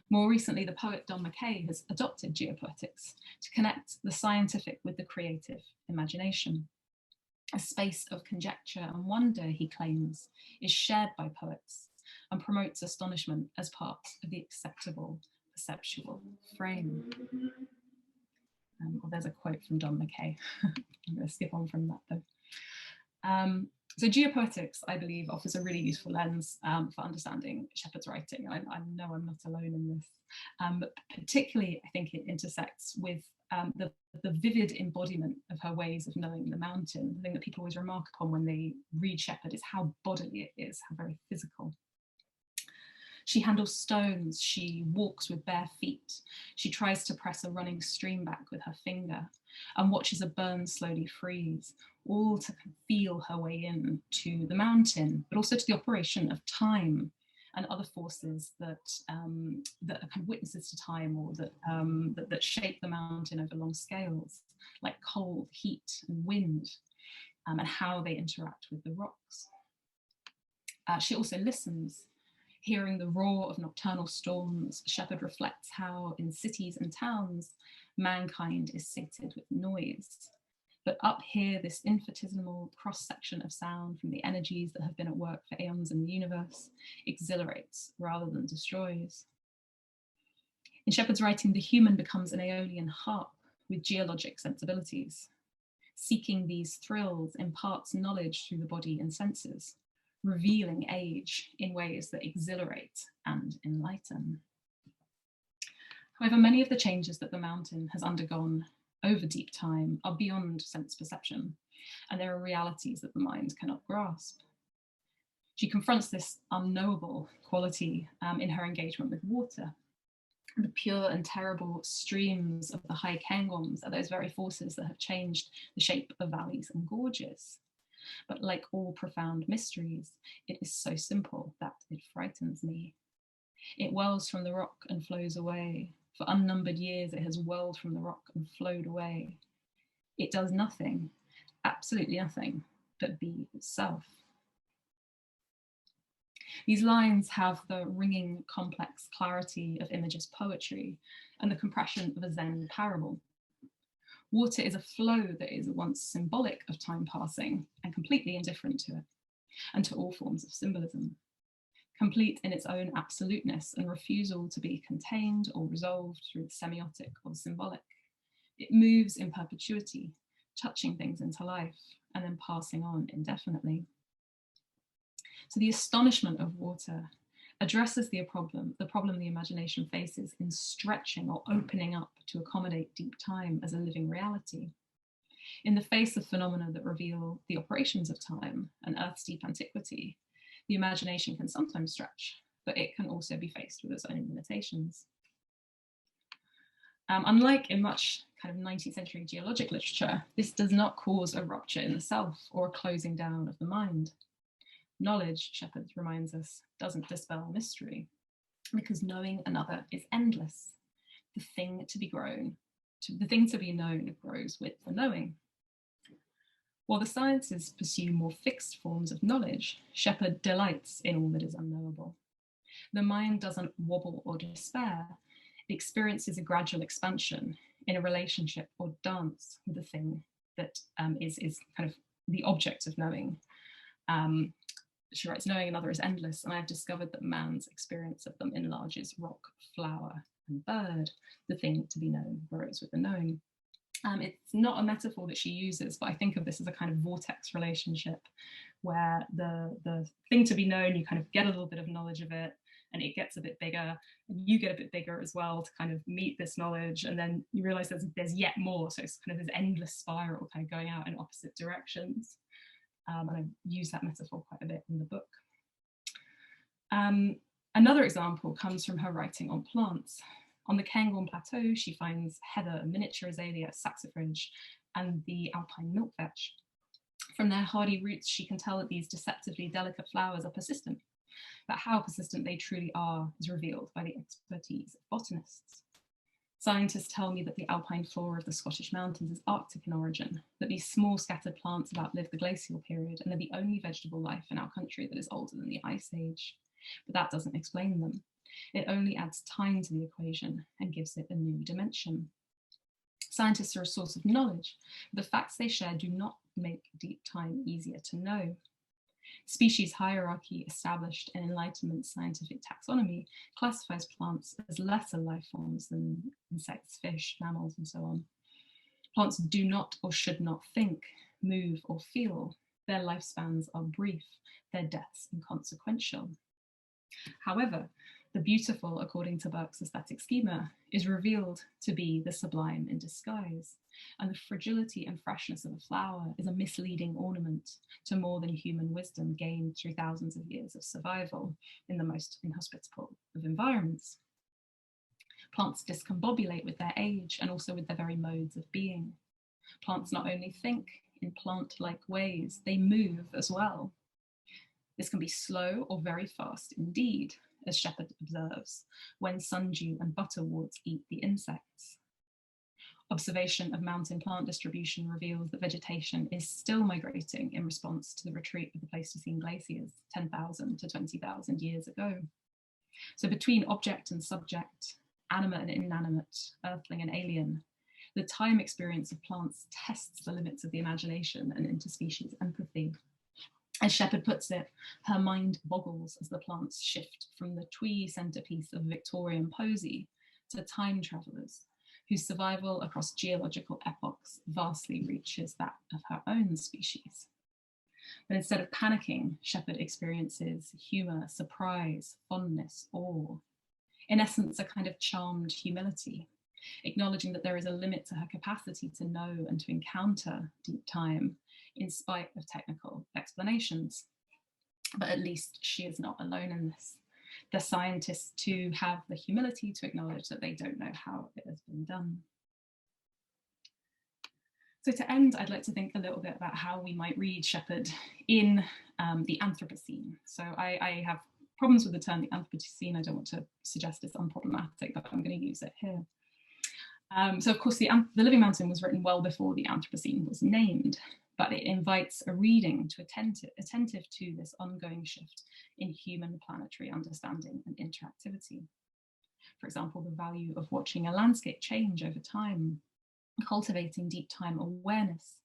More recently, the poet Don McKay has adopted geopoetics to connect the scientific with the creative imagination. A space of conjecture and wonder, he claims, is shared by poets and promotes astonishment as part of the acceptable perceptual frame. Well, there's a quote from Don McKay. I'm going to skip on from that though. So geopoetics, I believe, offers a really useful lens for understanding Shepard's writing. I know I'm not alone in this, but particularly I think it intersects with the vivid embodiment of her ways of knowing the mountain. The thing that people always remark upon when they read Shepard is how bodily it is, how very physical. She handles stones, she walks with bare feet, she tries to press a running stream back with her finger and watches a burn slowly freeze, all to feel her way in to the mountain, but also to the operation of time and other forces that are kind of witnesses to time, or that shape the mountain over long scales, like cold, heat, and wind, and how they interact with the rocks. She also listens. Hearing the roar of nocturnal storms, Shepard reflects how in cities and towns, mankind is sated with noise. But up here, this infinitesimal cross-section of sound from the energies that have been at work for aeons in the universe exhilarates rather than destroys. In Shepard's writing, the human becomes an Aeolian harp with geologic sensibilities. Seeking these thrills imparts knowledge through the body and senses, revealing age in ways that exhilarate and enlighten. However, many of the changes that the mountain has undergone over deep time are beyond sense perception, and there are realities that the mind cannot grasp. She confronts this unknowable quality in her engagement with water. The pure and terrible streams of the high Cairngorms are those very forces that have changed the shape of valleys and gorges. But like all profound mysteries, it is so simple that it frightens me. It wells from the rock and flows away. For unnumbered years, it has welled from the rock and flowed away. It does nothing, absolutely nothing, but be itself. These lines have the ringing, complex clarity of Imagist poetry and the compression of a Zen parable. Water is a flow that is at once symbolic of time passing and completely indifferent to it, and to all forms of symbolism. Complete in its own absoluteness and refusal to be contained or resolved through the semiotic or the symbolic. It moves in perpetuity, touching things into life and then passing on indefinitely. So the astonishment of water addresses the problem the imagination faces in stretching or opening up to accommodate deep time as a living reality. In the face of phenomena that reveal the operations of time and Earth's deep antiquity, the imagination can sometimes stretch, but it can also be faced with its own limitations. Unlike in much kind of 19th century geologic literature, this does not cause a rupture in the self or a closing down of the mind. Knowledge, Shepard reminds us, doesn't dispel mystery, because knowing another is endless. The thing to be known grows with the knowing. While the sciences pursue more fixed forms of knowledge, Shepard delights in all that is unknowable. The mind doesn't wobble or despair. It experiences a gradual expansion in a relationship or dance with the thing that is kind of the object of knowing. She writes, knowing another is endless, and I've discovered that man's experience of them enlarges rock, flower, and bird. The thing to be known grows with the knowing. It's not a metaphor that she uses, but I think of this as a kind of vortex relationship where the thing to be known, you kind of get a little bit of knowledge of it, and it gets a bit bigger, and you get a bit bigger as well to kind of meet this knowledge, and then you realize there's yet more, so it's kind of this endless spiral kind of going out in opposite directions. And I use that metaphor quite a bit in the book. Another example comes from her writing on plants. On the Cairngorm Plateau, she finds heather, miniature azalea, saxifrage, and the alpine milkvetch. From their hardy roots, she can tell that these deceptively delicate flowers are persistent, but how persistent they truly are is revealed by the expertise of botanists. Scientists tell me that the alpine flora of the Scottish mountains is Arctic in origin, that these small scattered plants have outlived the glacial period and are the only vegetable life in our country that is older than the Ice Age. But that doesn't explain them. It only adds time to the equation and gives it a new dimension. Scientists are a source of knowledge, but the facts they share do not make deep time easier to know. Species hierarchy established in Enlightenment scientific taxonomy classifies plants as lesser life forms than insects, fish, mammals, and so on. Plants do not or should not think, move, or feel. Their lifespans are brief, their deaths inconsequential. However, the beautiful, according to Burke's aesthetic schema, is revealed to be the sublime in disguise, and the fragility and freshness of a flower is a misleading ornament to more than human wisdom gained through thousands of years of survival in the most inhospitable of environments. Plants discombobulate with their age and also with their very modes of being. Plants not only think in plant-like ways, they move as well. This can be slow or very fast indeed, as Shepard observes, when sundew and butterworts eat the insects. Observation of mountain plant distribution reveals that vegetation is still migrating in response to the retreat of the Pleistocene glaciers 10,000 to 20,000 years ago. So between object and subject, animate and inanimate, earthling and alien, the time experience of plants tests the limits of the imagination and interspecies empathy. As Shepard puts it, her mind boggles as the plants shift from the twee centerpiece of Victorian posy to time travelers, whose survival across geological epochs vastly reaches that of her own species. But instead of panicking, Shepard experiences humor, surprise, fondness, awe. In essence, a kind of charmed humility, acknowledging that there is a limit to her capacity to know and to encounter deep time, in spite of technical explanations. But at least she is not alone in this. The scientists too have the humility to acknowledge that they don't know how it has been done. So to end, I'd like to think a little bit about how we might read Shepard in the Anthropocene. So I have problems with the term the Anthropocene. I don't want to suggest it's unproblematic, but I'm going to use it here. So of course, the Living Mountain was written well before the Anthropocene was named, but it invites a reading to attentive to this ongoing shift in human planetary understanding and interactivity. For example, the value of watching a landscape change over time, cultivating deep time awareness.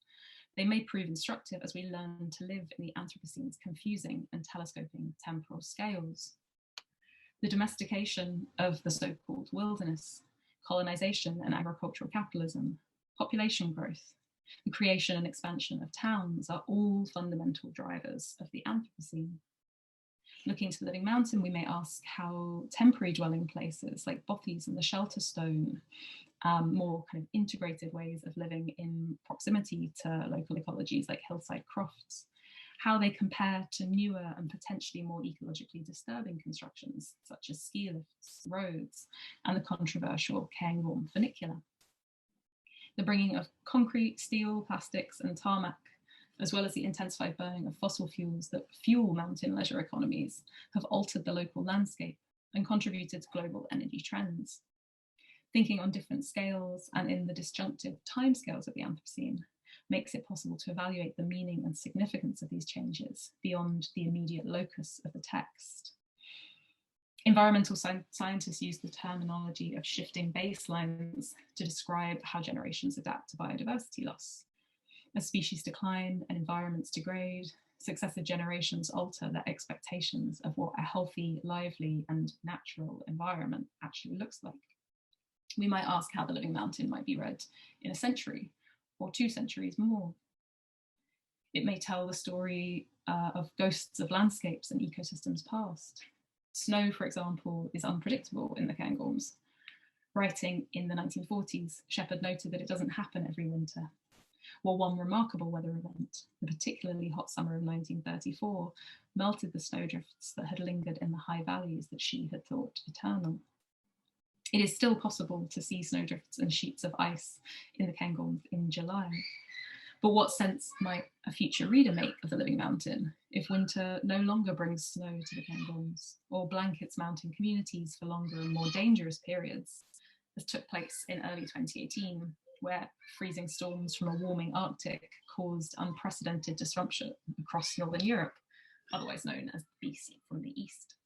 They may prove instructive as we learn to live in the Anthropocene's confusing and telescoping temporal scales. The domestication of the so-called wilderness, colonization and agricultural capitalism, population growth, the creation and expansion of towns are all fundamental drivers of the Anthropocene. Looking to the living mountain, we may ask how temporary dwelling places like bothies and the shelter stone, more kind of integrated ways of living in proximity to local ecologies like hillside crofts, how they compare to newer and potentially more ecologically disturbing constructions such as ski lifts, roads, and the controversial Cairngorm funicular. The bringing of concrete, steel, plastics, and tarmac, as well as the intensified burning of fossil fuels that fuel mountain leisure economies, have altered the local landscape and contributed to global energy trends. Thinking on different scales and in the disjunctive timescales of the Anthropocene makes it possible to evaluate the meaning and significance of these changes beyond the immediate locus of the text. Environmental scientists use the terminology of shifting baselines to describe how generations adapt to biodiversity loss. As species decline and environments degrade, successive generations alter their expectations of what a healthy, lively, and natural environment actually looks like. We might ask how the living mountain might be read in a century or 2 centuries more. It may tell the story of ghosts of landscapes and ecosystems past. Snow, for example, is unpredictable in the Cairngorms. Writing in the 1940s, Shepard noted that it doesn't happen every winter. Well, one remarkable weather event, the particularly hot summer of 1934, melted the snowdrifts that had lingered in the high valleys that she had thought eternal. It is still possible to see snowdrifts and sheets of ice in the Cairngorms in July. But what sense might a future reader make of the living mountain if winter no longer brings snow to the Cairngorms or blankets mountain communities for longer and more dangerous periods, as took place in early 2018, where freezing storms from a warming Arctic caused unprecedented disruption across Northern Europe, otherwise known as the beast from the east.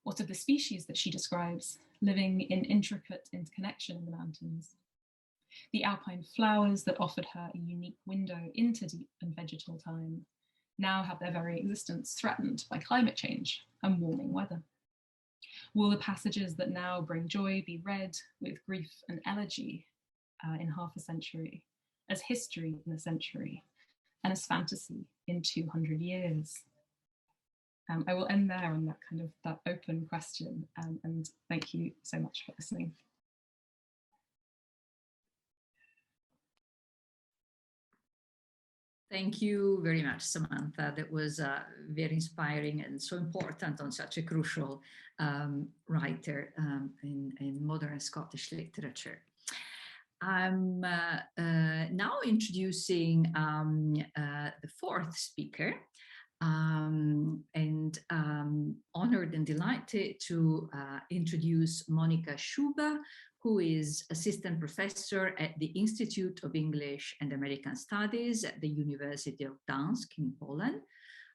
What of the species that she describes living in intricate interconnection in the mountains? The alpine flowers that offered her a unique window into deep and vegetal time now have their very existence threatened by climate change and warming weather. Will the passages that now bring joy be read with grief and elegy in half a century, as history in a century, and as fantasy in 200 years? I will end there on that open question, and thank you so much for listening. Thank you very much, Samantha. That was very inspiring and so important on such a crucial writer in modern Scottish literature. I'm now introducing the 4th speaker, and honored and delighted to introduce Monika Schuba, who is assistant professor at the Institute of English and American Studies at the University of Gdańsk in Poland.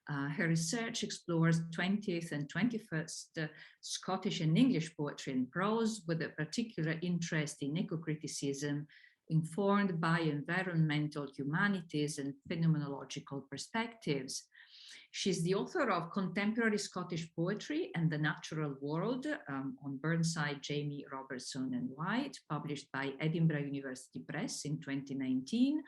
Her research explores 20th and 21st Scottish and English poetry and prose, with a particular interest in eco-criticism informed by environmental humanities and phenomenological perspectives. She's the author of Contemporary Scottish Poetry and the Natural World on Burnside, Jamie, Robertson and White, published by Edinburgh University Press in 2019.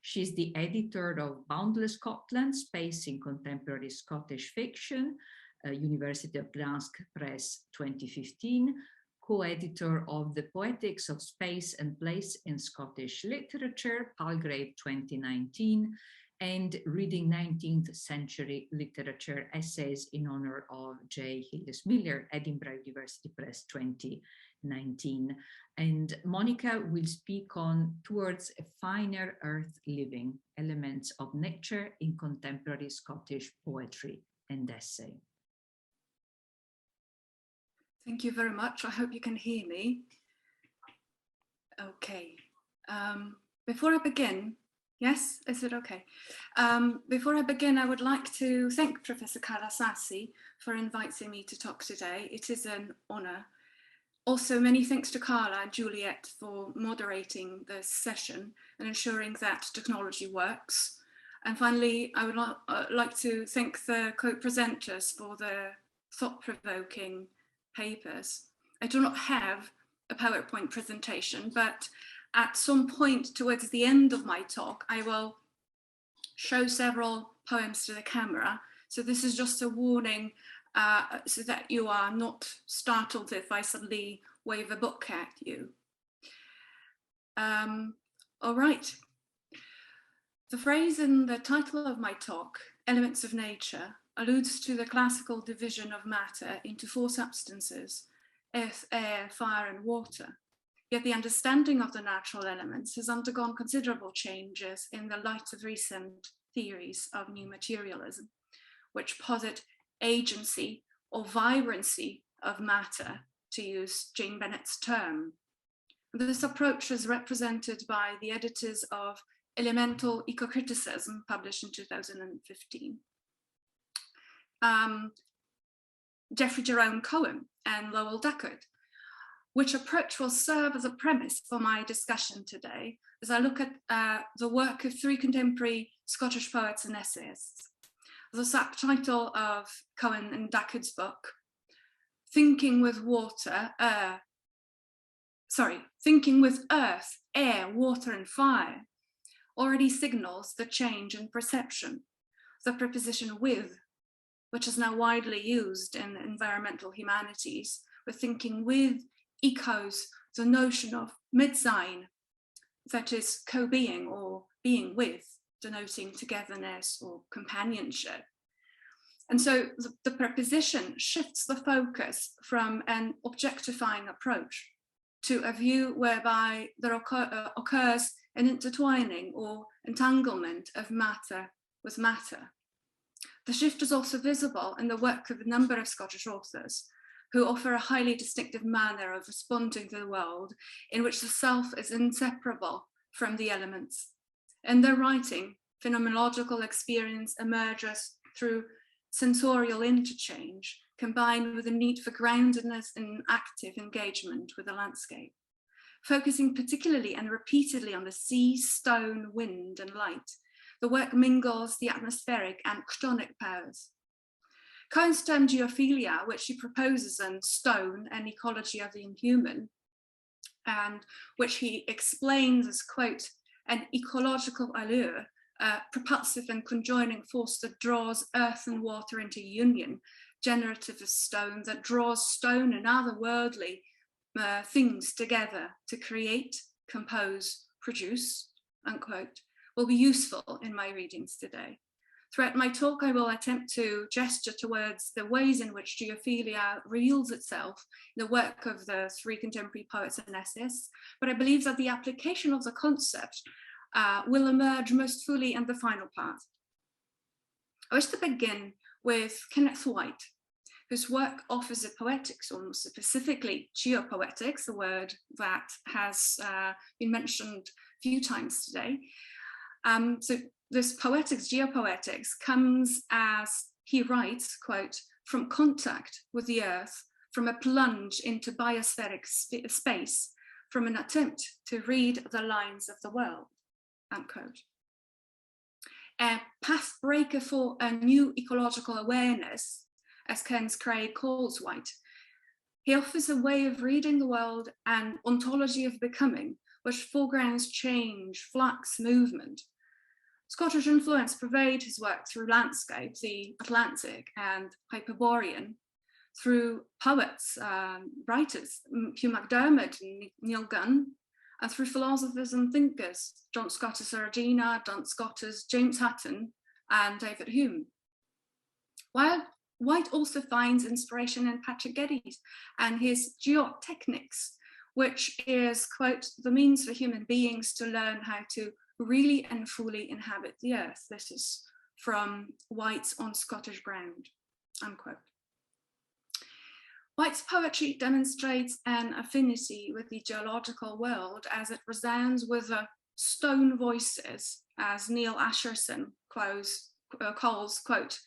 She's the editor of Boundless Scotland, Space in Contemporary Scottish Fiction, University of Gdańsk Press 2015, co-editor of The Poetics of Space and Place in Scottish Literature, Palgrave 2019, and Reading 19th Century Literature Essays in Honor of J. Hillis Miller, Edinburgh University Press 2019. And Monika will speak on Towards a Finer Earth Living, Elements of Nature in Contemporary Scottish Poetry and Essay. Thank you very much. I hope you can hear me. Okay. Before I begin, Yes, is it okay? Before I begin, I would like to thank Professor Carla Sassi for inviting me to talk today. It is an honor. Also, many thanks to Carla and Juliet for moderating this session and ensuring that technology works. And finally, I would like to thank the co-presenters for their thought-provoking papers. I do not have a PowerPoint presentation, but at some point towards the end of my talk, I will show several poems to the camera. So this is just a warning so that you are not startled if I suddenly wave a book at you. All right. The phrase in the title of my talk, Elements of Nature, alludes to the classical division of matter into four substances: earth, air, fire, and water. Yet the understanding of the natural elements has undergone considerable changes in the light of recent theories of new materialism, which posit agency or vibrancy of matter, to use Jane Bennett's term. This approach is represented by the editors of Elemental Ecocriticism, published in 2015. Jeffrey Jerome Cohen and Lowell Deckard, which approach will serve as a premise for my discussion today as I look at the work of three contemporary Scottish poets and essayists. The subtitle of Cohen and Deckard's book, Thinking with Earth, Air, Water, and Fire, already signals the change in perception. The preposition with, which is now widely used in environmental humanities, with thinking with echoes the notion of Mitsein, that is co-being or being with, denoting togetherness or companionship. And so the preposition shifts the focus from an objectifying approach to a view whereby there occurs an intertwining or entanglement of matter with matter. The shift is also visible in the work of a number of Scottish authors who offer a highly distinctive manner of responding to the world in which the self is inseparable from the elements. In their writing, phenomenological experience emerges through sensorial interchange, combined with a need for groundedness and active engagement with the landscape. Focusing particularly and repeatedly on the sea, stone, wind, and light, the work mingles the atmospheric and chthonic powers. Cohen's term geophilia, which he proposes in Stone, An Ecology of the Inhuman, and which he explains as, quote, an ecological allure, a propulsive and conjoining force that draws earth and water into union, generative of stone, that draws stone and otherworldly things together to create, compose, produce, unquote, will be useful in my readings today. Throughout my talk, I will attempt to gesture towards the ways in which geophilia reveals itself in the work of the three contemporary poets and essayists, but I believe that the application of the concept will emerge most fully in the final part. I wish to begin with Kenneth White, whose work offers a poetics, or more specifically geopoetics, a word that has been mentioned a few times today. So this poetics, geopoetics, comes as he writes, quote, from contact with the earth, from a plunge into biospheric space, from an attempt to read the lines of the world, unquote. A pathbreaker for a new ecological awareness, as Kearns Craig calls White, he offers a way of reading the world and ontology of becoming, which foregrounds change, flux, movement. Scottish influence pervade his work through landscape, the Atlantic and Hyperborean, through poets, writers, Hugh MacDiarmid and Neil Gunn, and through philosophers and thinkers, John Scott as Ardina, Duns Scott as James Hutton, and David Hume. While White also finds inspiration in Patrick Geddes and his geotechnics, which is, quote, the means for human beings to learn how to really and fully inhabit the earth. This is from White's On Scottish Ground, unquote. White's poetry demonstrates an affinity with the geological world as it resounds with the stone voices, as Neil Asherson calls, quote,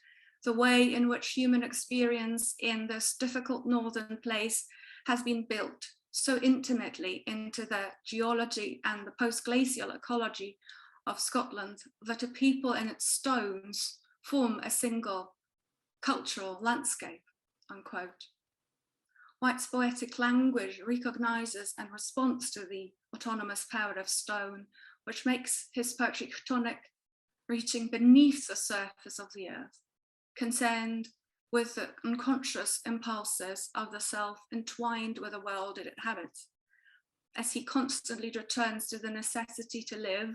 the way in which human experience in this difficult northern place has been built so intimately into the geology and the post-glacial ecology of Scotland that a people and its stones form a single cultural landscape, unquote. White's poetic language recognizes and responds to the autonomous power of stone, which makes his poetry chthonic, reaching beneath the surface of the earth, concerned with the unconscious impulses of the self entwined with the world it inhabits, as he constantly returns to the necessity to live,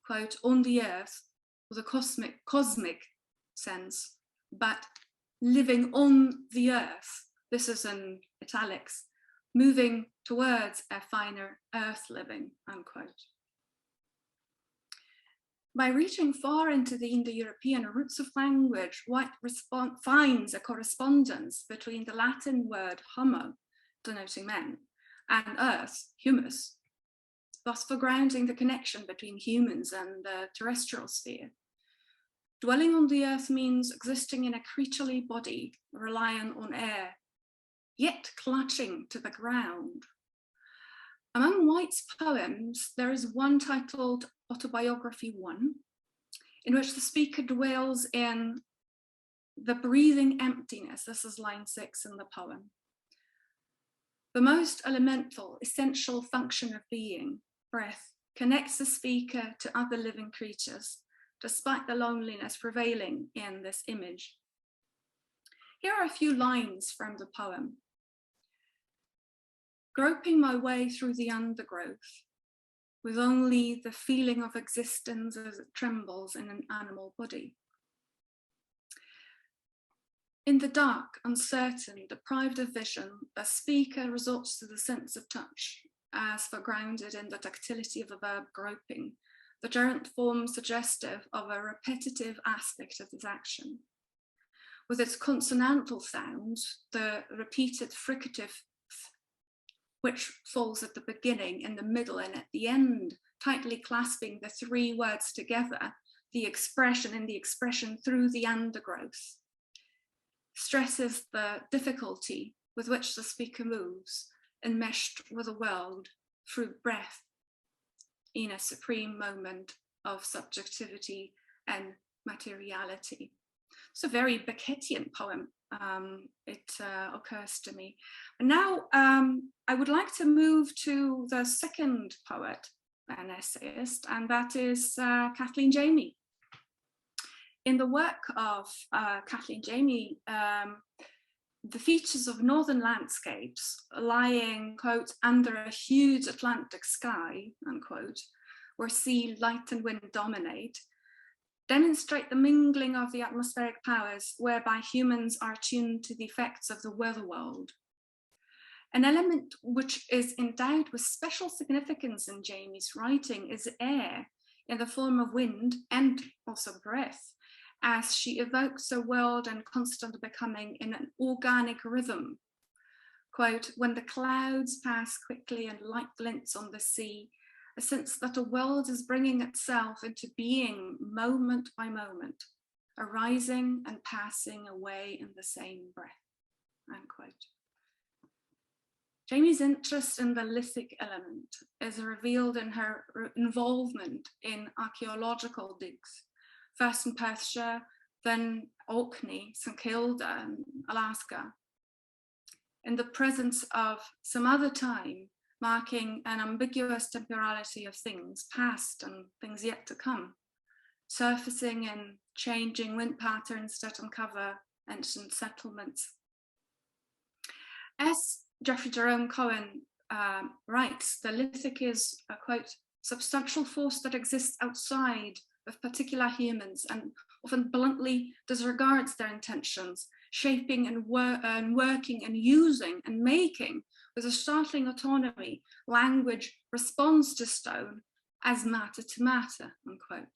quote, on the earth with a cosmic sense, but living on the earth, this is in italics, moving towards a finer earth living, unquote. By reaching far into the Indo-European roots of language, White finds a correspondence between the Latin word homo, denoting man, and earth, humus, thus foregrounding the connection between humans and the terrestrial sphere. Dwelling on the earth means existing in a creaturely body, reliant on air, yet clutching to the ground. Among White's poems, there is one titled Autobiography 1, in which the speaker dwells in the breathing emptiness. This is line 6 in the poem. The most elemental, essential function of being, breath, connects the speaker to other living creatures, despite the loneliness prevailing in this image. Here are a few lines from the poem. Groping my way through the undergrowth, with only the feeling of existence as it trembles in an animal body. In the dark, uncertain, deprived of vision, the speaker resorts to the sense of touch, as foregrounded in the tactility of the verb groping, the gerund form suggestive of a repetitive aspect of this action. With its consonantal sounds, the repeated fricative which falls at the beginning, in the middle, and at the end, tightly clasping the three words together, the expression and the expression through the undergrowth, stresses the difficulty with which the speaker moves, enmeshed with the world through breath, in a supreme moment of subjectivity and materiality. It's a very Beckettian poem, it occurs to me. And now I would like to move to the second poet and essayist, and that is Kathleen Jamie. In the work of Kathleen Jamie, the features of northern landscapes lying, quote, under a huge Atlantic sky, unquote, where sea, light and wind dominate, demonstrate the mingling of the atmospheric powers whereby humans are tuned to the effects of the weather world. An element which is endowed with special significance in Jamie's writing is air, in the form of wind and also breath, as she evokes a world and constant becoming in an organic rhythm. Quote, when the clouds pass quickly and light glints on the sea, a sense that a world is bringing itself into being moment by moment, arising and passing away in the same breath, unquote. Jamie's interest in the lithic element is revealed in her involvement in archaeological digs, first in Perthshire, then Orkney, St Kilda, and Alaska, in the presence of some other time, marking an ambiguous temporality of things past and things yet to come, surfacing in changing wind patterns that uncover ancient settlements. As Geoffrey Jerome Cohen writes, the lithic is a, quote, substantial force that exists outside of particular humans and often bluntly disregards their intentions, shaping and working and using and making with a startling autonomy. Language responds to stone as matter to matter, unquote.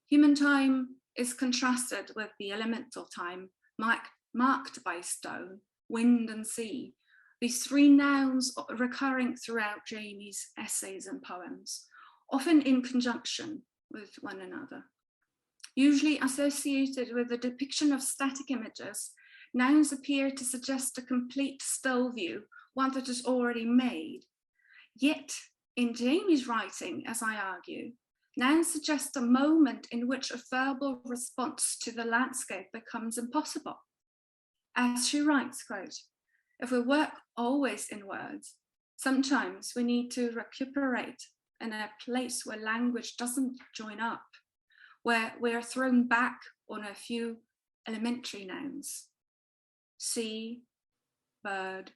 Human time is contrasted with the elemental time marked by stone, wind and sea, these three nouns recurring throughout Jamie's essays and poems, often in conjunction with one another. Usually associated with the depiction of static images, nouns appear to suggest a complete still view, one that is already made. Yet, in Jamie's writing, as I argue, nouns suggest a moment in which a verbal response to the landscape becomes impossible. As she writes, quote, "If we work always in words, sometimes we need to recuperate in a place where language doesn't join up, where we are thrown back on a few elementary nouns, sea, bird,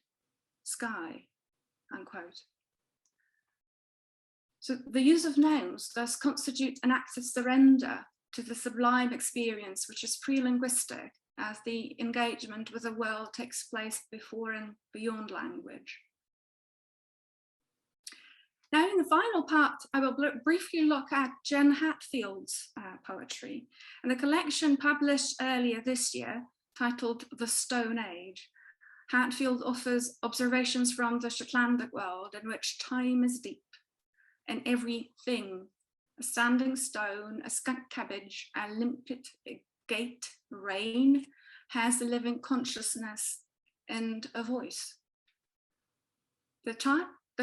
sky," unquote. So the use of nouns thus constitute an act of surrender to the sublime experience, which is pre-linguistic, as the engagement with the world takes place before and beyond language. Now, in the final part, I will briefly look at Jen Hatfield's poetry, and the collection published earlier this year, titled The Stone Age. Hatfield offers observations from the Shetlandic world in which time is deep, and everything, a standing stone, a skunk cabbage, a limpet gate, rain, has a living consciousness and a voice. The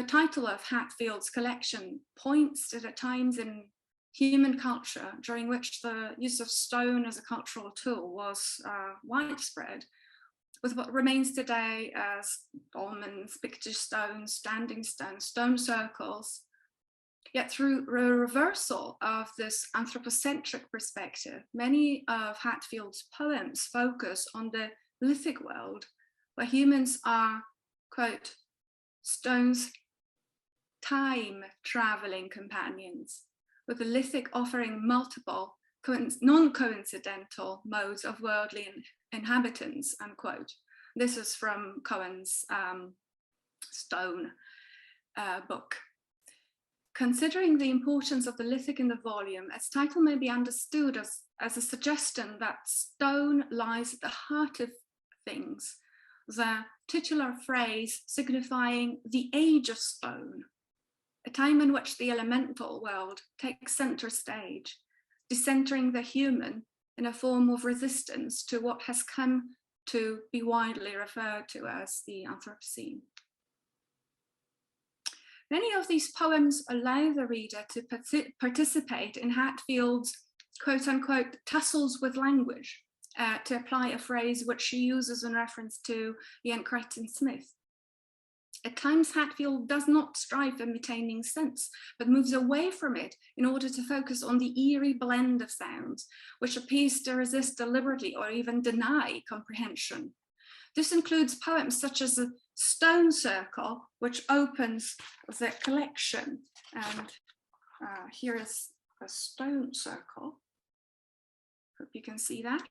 title of Hatfield's collection points to the times in human culture during which the use of stone as a cultural tool was widespread, with what remains today as dolmens, picture stones, standing stones, stone circles. Yet through a reversal of this anthropocentric perspective, many of Hatfield's poems focus on the lithic world, where humans are, quote, stones' time-traveling companions, with the lithic offering multiple non-coincidental modes of worldly inhabitants, unquote. This is from Cohen's Stone book. Considering the importance of the lithic in the volume, its title may be understood as a suggestion that stone lies at the heart of things, the titular phrase signifying the age of stone, a time in which the elemental world takes center stage, decentering the human in a form of resistance to what has come to be widely referred to as the Anthropocene. Many of these poems allow the reader to participate in Hatfield's quote unquote tussles with language, to apply a phrase which she uses in reference to Ian Crichton Smith. At times, Hatfield does not strive for maintaining sense, but moves away from it in order to focus on the eerie blend of sounds, which appears to resist deliberately or even deny comprehension. This includes poems such as The Stone Circle, which opens the collection. And here is a stone circle. Hope you can see that.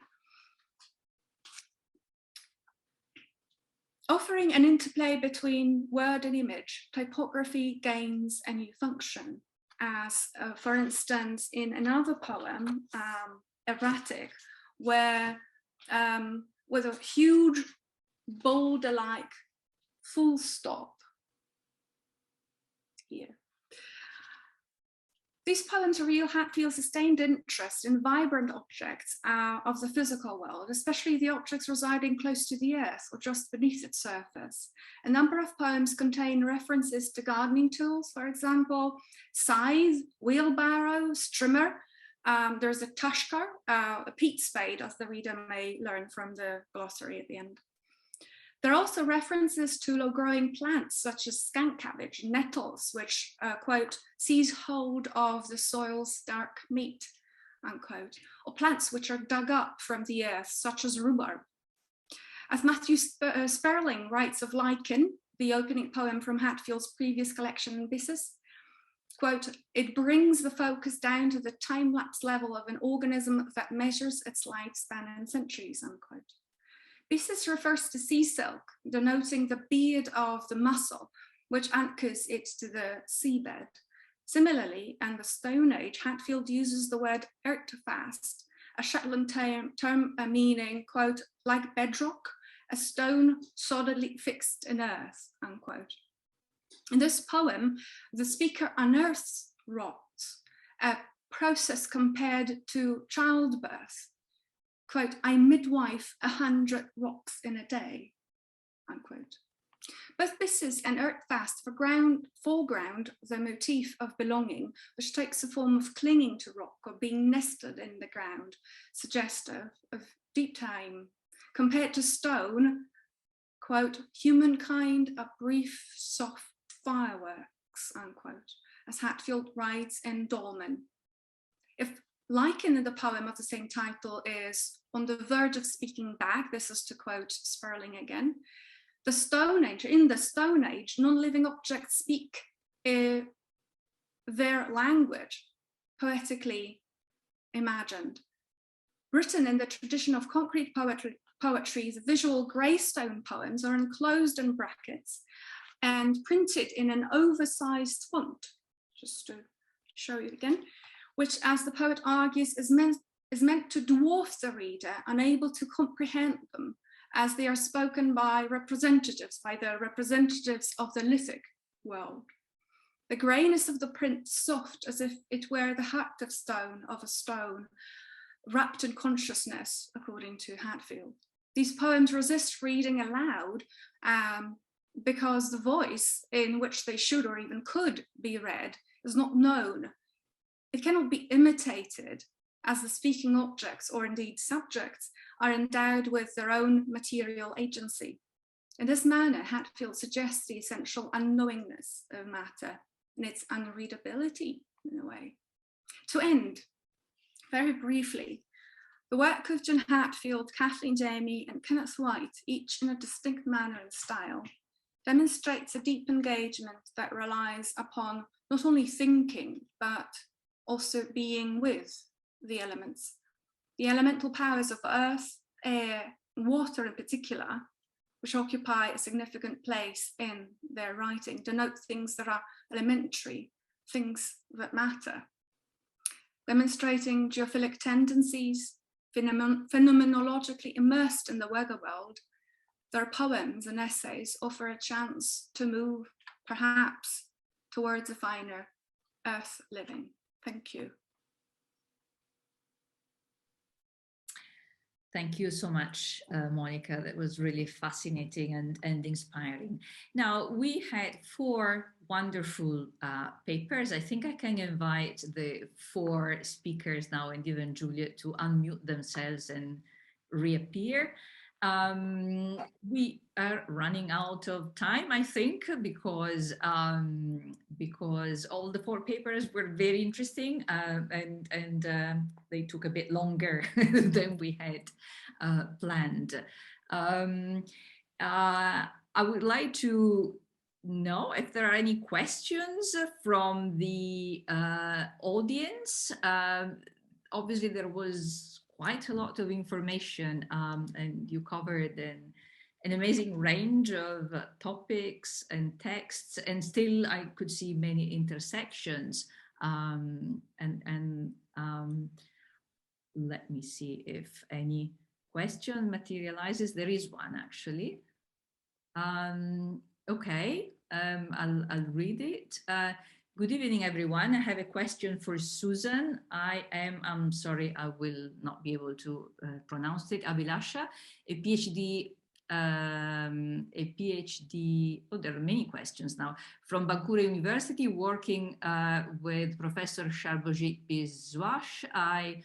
Offering an interplay between word and image, typography gains a new function, as for instance, in another poem, Erratic, where with a huge boulder-like full stop here. These poems reveal Hatfield's sustained interest in vibrant objects of the physical world, especially the objects residing close to the earth or just beneath its surface. A number of poems contain references to gardening tools, for example, scythe, wheelbarrow, strimmer. There's a tushkar, a peat spade, as the reader may learn from the glossary at the end. There are also references to low-growing plants such as skunk cabbage, nettles, which, quote, seize hold of the soil's dark meat, unquote, or plants which are dug up from the earth, such as rhubarb. As Matthew Sperling writes of lichen, the opening poem from Hatfield's previous collection, Byssus, quote, it brings the focus down to the time-lapse level of an organism that measures its lifespan in centuries, unquote. Byssus refers to sea silk, denoting the beard of the mussel, which anchors it to the seabed. Similarly, in the Stone Age, Hatfield uses the word ertfast, a Shetland term meaning, quote, like bedrock, a stone solidly fixed in earth, unquote. In this poem, the speaker unearths a process compared to childbirth. Quote, I midwife 100 rocks in a day, unquote. Both Byssus and Earthfast foreground the motif of belonging, which takes the form of clinging to rock or being nested in the ground, suggestive of deep time. Compared to stone, quote, humankind are brief, soft fireworks, unquote, as Hatfield writes in Dolman. If Lycan in the poem of the same title is on the verge of speaking back, this is to quote Sperling again, in the Stone Age, non-living objects speak their language, poetically imagined. Written in the tradition of concrete poetry, the visual greystone poems are enclosed in brackets and printed in an oversized font, just to show you again, which, as the poet argues, is meant to dwarf the reader, unable to comprehend them, as they are spoken by the representatives of the lithic world. The grayness of the print soft, as if it were the heart of a stone, wrapped in consciousness, according to Hatfield. These poems resist reading aloud because the voice in which they should or even could be read is not known. It cannot be imitated, as the speaking objects, or indeed subjects, are endowed with their own material agency. In this manner, Hatfield suggests the essential unknowingness of matter and its unreadability, in a way. To end, very briefly, the work of John Hatfield, Kathleen Jamie, and Kenneth White, each in a distinct manner and style, demonstrates a deep engagement that relies upon not only thinking, but also being with the elements. The elemental powers of earth, air, and water in particular, which occupy a significant place in their writing, denote things that are elementary, things that matter. Demonstrating geophilic tendencies, phenomenologically immersed in the weather world, their poems and essays offer a chance to move, perhaps, towards a finer earth living. Thank you. Thank you so much, Monica. That was really fascinating and inspiring. Now, we had 4 wonderful papers. I think I can invite the 4 speakers now, and even Juliet, to unmute themselves and reappear. We are running out of time, I think, because all the 4 papers were very interesting and they took a bit longer than we had planned. I would like to know if there are any questions from the audience. Obviously, there was quite a lot of information and you covered an amazing range of topics and texts, and still I could see many intersections. Let me see if any question materializes. There is one actually. Okay, I'll read it. Good evening, everyone. I have a question for Susan. I'm sorry, I will not be able to pronounce it. Abhilasha, a PhD, oh, there are many questions now, from Bankura University, working with Professor Charbojit Biswash. I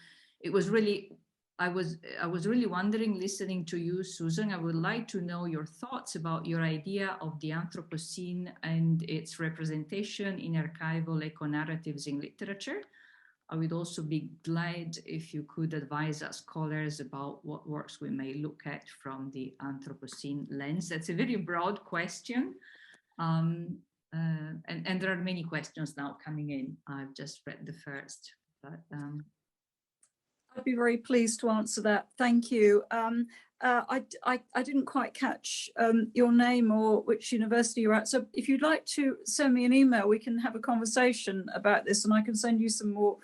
was really wondering, listening to you, Susan, I would like to know your thoughts about your idea of the Anthropocene and its representation in archival eco-narratives in literature. I would also be glad if you could advise us scholars about what works we may look at from the Anthropocene lens. That's a very broad question. And there are many questions now coming in. I've just read the first, but I'd be very pleased to answer that. Thank you. I didn't quite catch your name or which university you're at. So if you'd like to send me an email, we can have a conversation about this, and I can send you some more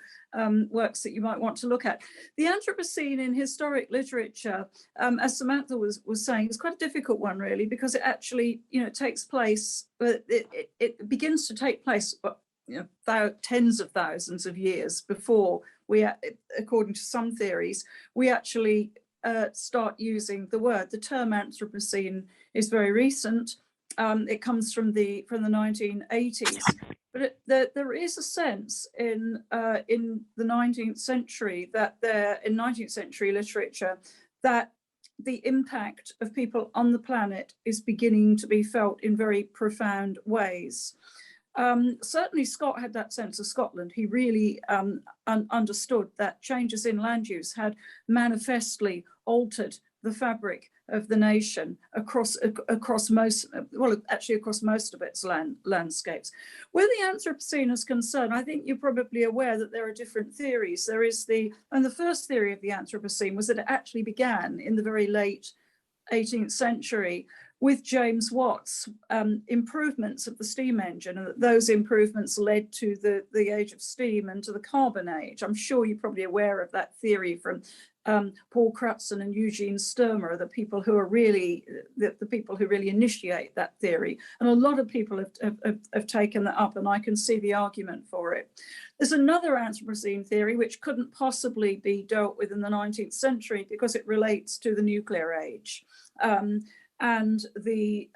works that you might want to look at. The Anthropocene in historic literature, as Samantha was saying, is quite a difficult one, really, because it actually, takes place, it begins to take place tens of thousands of years before we, according to some theories, we actually start using the word. The term Anthropocene is very recent. It comes from the 1980s, but there is a sense in the 19th century that in 19th century literature that the impact of people on the planet is beginning to be felt in very profound ways. Certainly Scott had that sense of Scotland. He really understood that changes in land use had manifestly altered the fabric of the nation across most, well, actually across most of its landscapes. Where the Anthropocene is concerned, I think you're probably aware that there are different theories. There is the first theory of the Anthropocene was that it actually began in the very late 18th century with James Watt's improvements of the steam engine, and that those improvements led to the age of steam and to the carbon age. I'm sure you're probably aware of that theory from Paul Crutzen and Eugene Sturmer, the people who are really the people who really initiate that theory. And a lot of people have taken that up, and I can see the argument for it. There's another Anthropocene theory which couldn't possibly be dealt with in the 19th century because it relates to the nuclear age. And the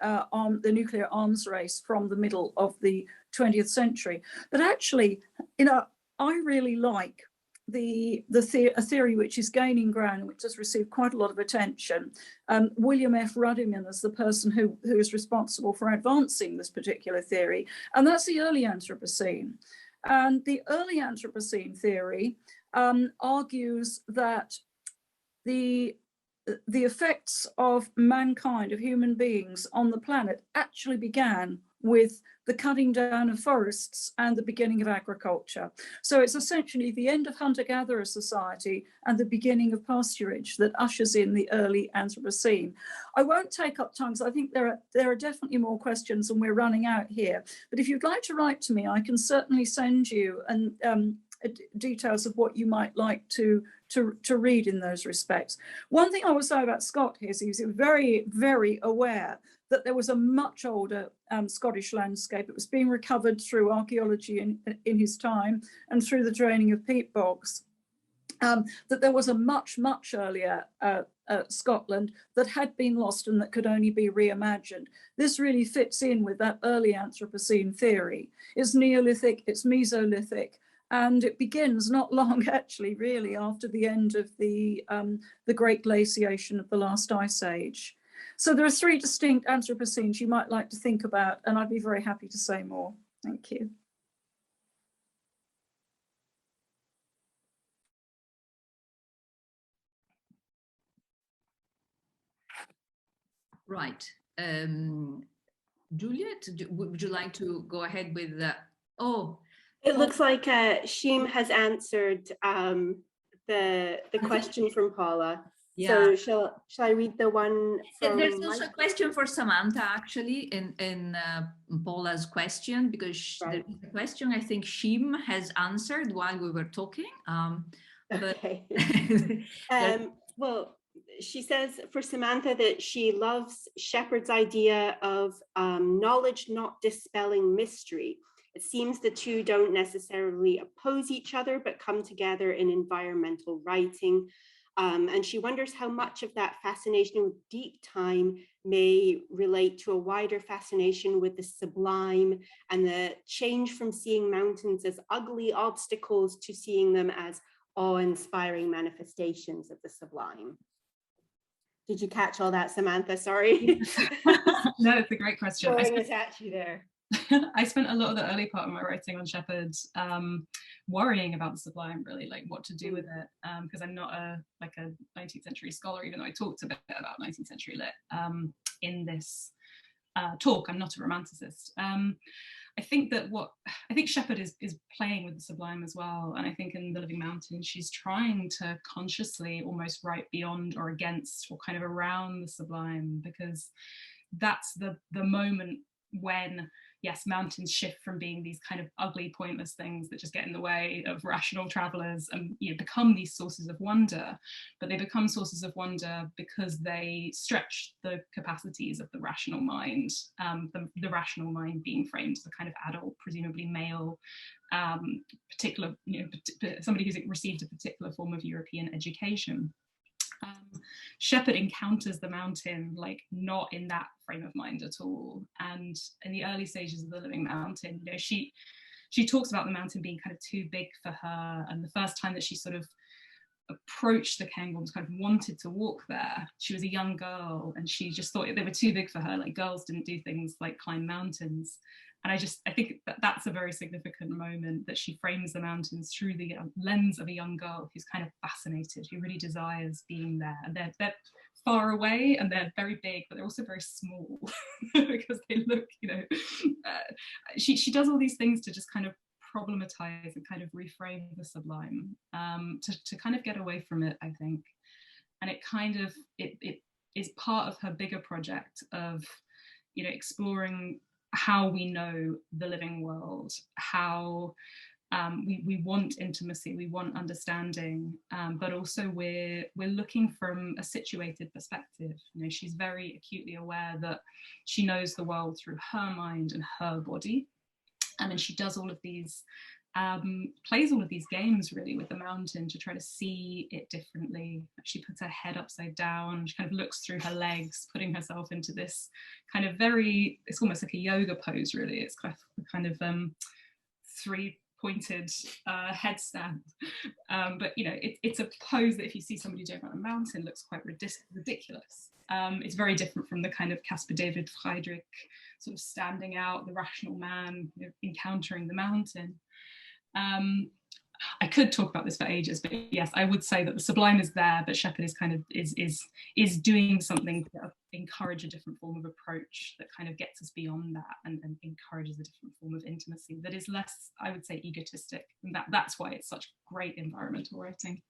nuclear arms race from the middle of the 20th century. But actually, I really like a theory which is gaining ground and which has received quite a lot of attention. William F. Rudiman is the person who is responsible for advancing this particular theory, and that's the early Anthropocene. And the early Anthropocene theory argues that the effects of mankind, of human beings on the planet, actually began with the cutting down of forests and the beginning of agriculture. So it's essentially the end of hunter-gatherer society and the beginning of pasturage that ushers in the early Anthropocene. I won't take up time, because I think there are definitely more questions and we're running out here. But if you'd like to write to me, I can certainly send you details of what you might like to read in those respects. One thing I will say about Scott is he's very, very aware that there was a much older Scottish landscape. It was being recovered through archaeology in his time and through the draining of peat bogs. That there was a much, much earlier Scotland that had been lost and that could only be reimagined. This really fits in with that early Anthropocene theory. It's Neolithic, it's Mesolithic, and it begins not long, actually, really, after the end of the Great Glaciation of the last ice age. So there are three distinct Anthropocenes you might like to think about, and I'd be very happy to say more. Thank you. Right. Juliet, would you like to go ahead with It looks like Sheem has answered the question from Paula. Yeah. So shall I read the one from There's also a question for Samantha, actually, in Paula's question, because Right. the question I think Sheem has answered while we were talking. Okay. Well, she says for Samantha that she loves Shepard's idea of knowledge not dispelling mystery. It seems the two don't necessarily oppose each other, but come together in environmental writing. And she wonders how much of that fascination with deep time may relate to a wider fascination with the sublime and the change from seeing mountains as ugly obstacles to seeing them as awe-inspiring manifestations of the sublime. Did you catch all that, Samantha? Sorry. No, it's a great question. Throwing it at you there. I spent a lot of the early part of my writing on Shepherd worrying about the sublime, really, like what to do with it, because I'm not a 19th century scholar, even though I talked a bit about 19th century lit in this talk. I'm not a romanticist. I think Shepherd is playing with the sublime as well, and I think in The Living Mountain she's trying to consciously almost write beyond or against or kind of around the sublime, because that's the moment when yes, mountains shift from being these kind of ugly, pointless things that just get in the way of rational travelers and become these sources of wonder, but they become sources of wonder because they stretch the capacities of the rational mind, the rational mind being framed as a kind of adult, presumably male, particular, somebody who's received a particular form of European education. Shepherd encounters the mountain like not in that frame of mind at all, and in the early stages of The Living Mountain, she talks about the mountain being kind of too big for her, and the first time that she sort of approached the Cairngorms, kind of wanted to walk there, she was a young girl and she just thought they were too big for her, like girls didn't do things like climb mountains. And I think that that's a very significant moment, that she frames the mountains through the lens of a young girl who's kind of fascinated, who really desires being there. And they're far away and they're very big, but they're also very small because they look, she does all these things to just kind of problematize and kind of reframe the sublime, to kind of get away from it, I think. And it kind of, it is part of her bigger project of, exploring how we know the living world, how we want intimacy, we want understanding, but also we're looking from a situated perspective. She's very acutely aware that she knows the world through her mind and her body. And she does all of these, plays all of these games really with the mountain to try to see it differently. She puts her head upside down, she kind of looks through her legs, putting herself into this kind of it's almost like a yoga pose really. It's kind of three-pointed headstand. But it's a pose that if you see somebody doing on a mountain looks quite ridiculous. It's very different from the kind of Caspar David Friedrich sort of standing out, the rational man encountering the mountain. I could talk about this for ages, but yes, I would say that the sublime is there, but Shepherd is kind of is doing something to encourage a different form of approach that kind of gets us beyond that and encourages a different form of intimacy that is less, I would say, egotistic. And that's why it's such great environmental writing.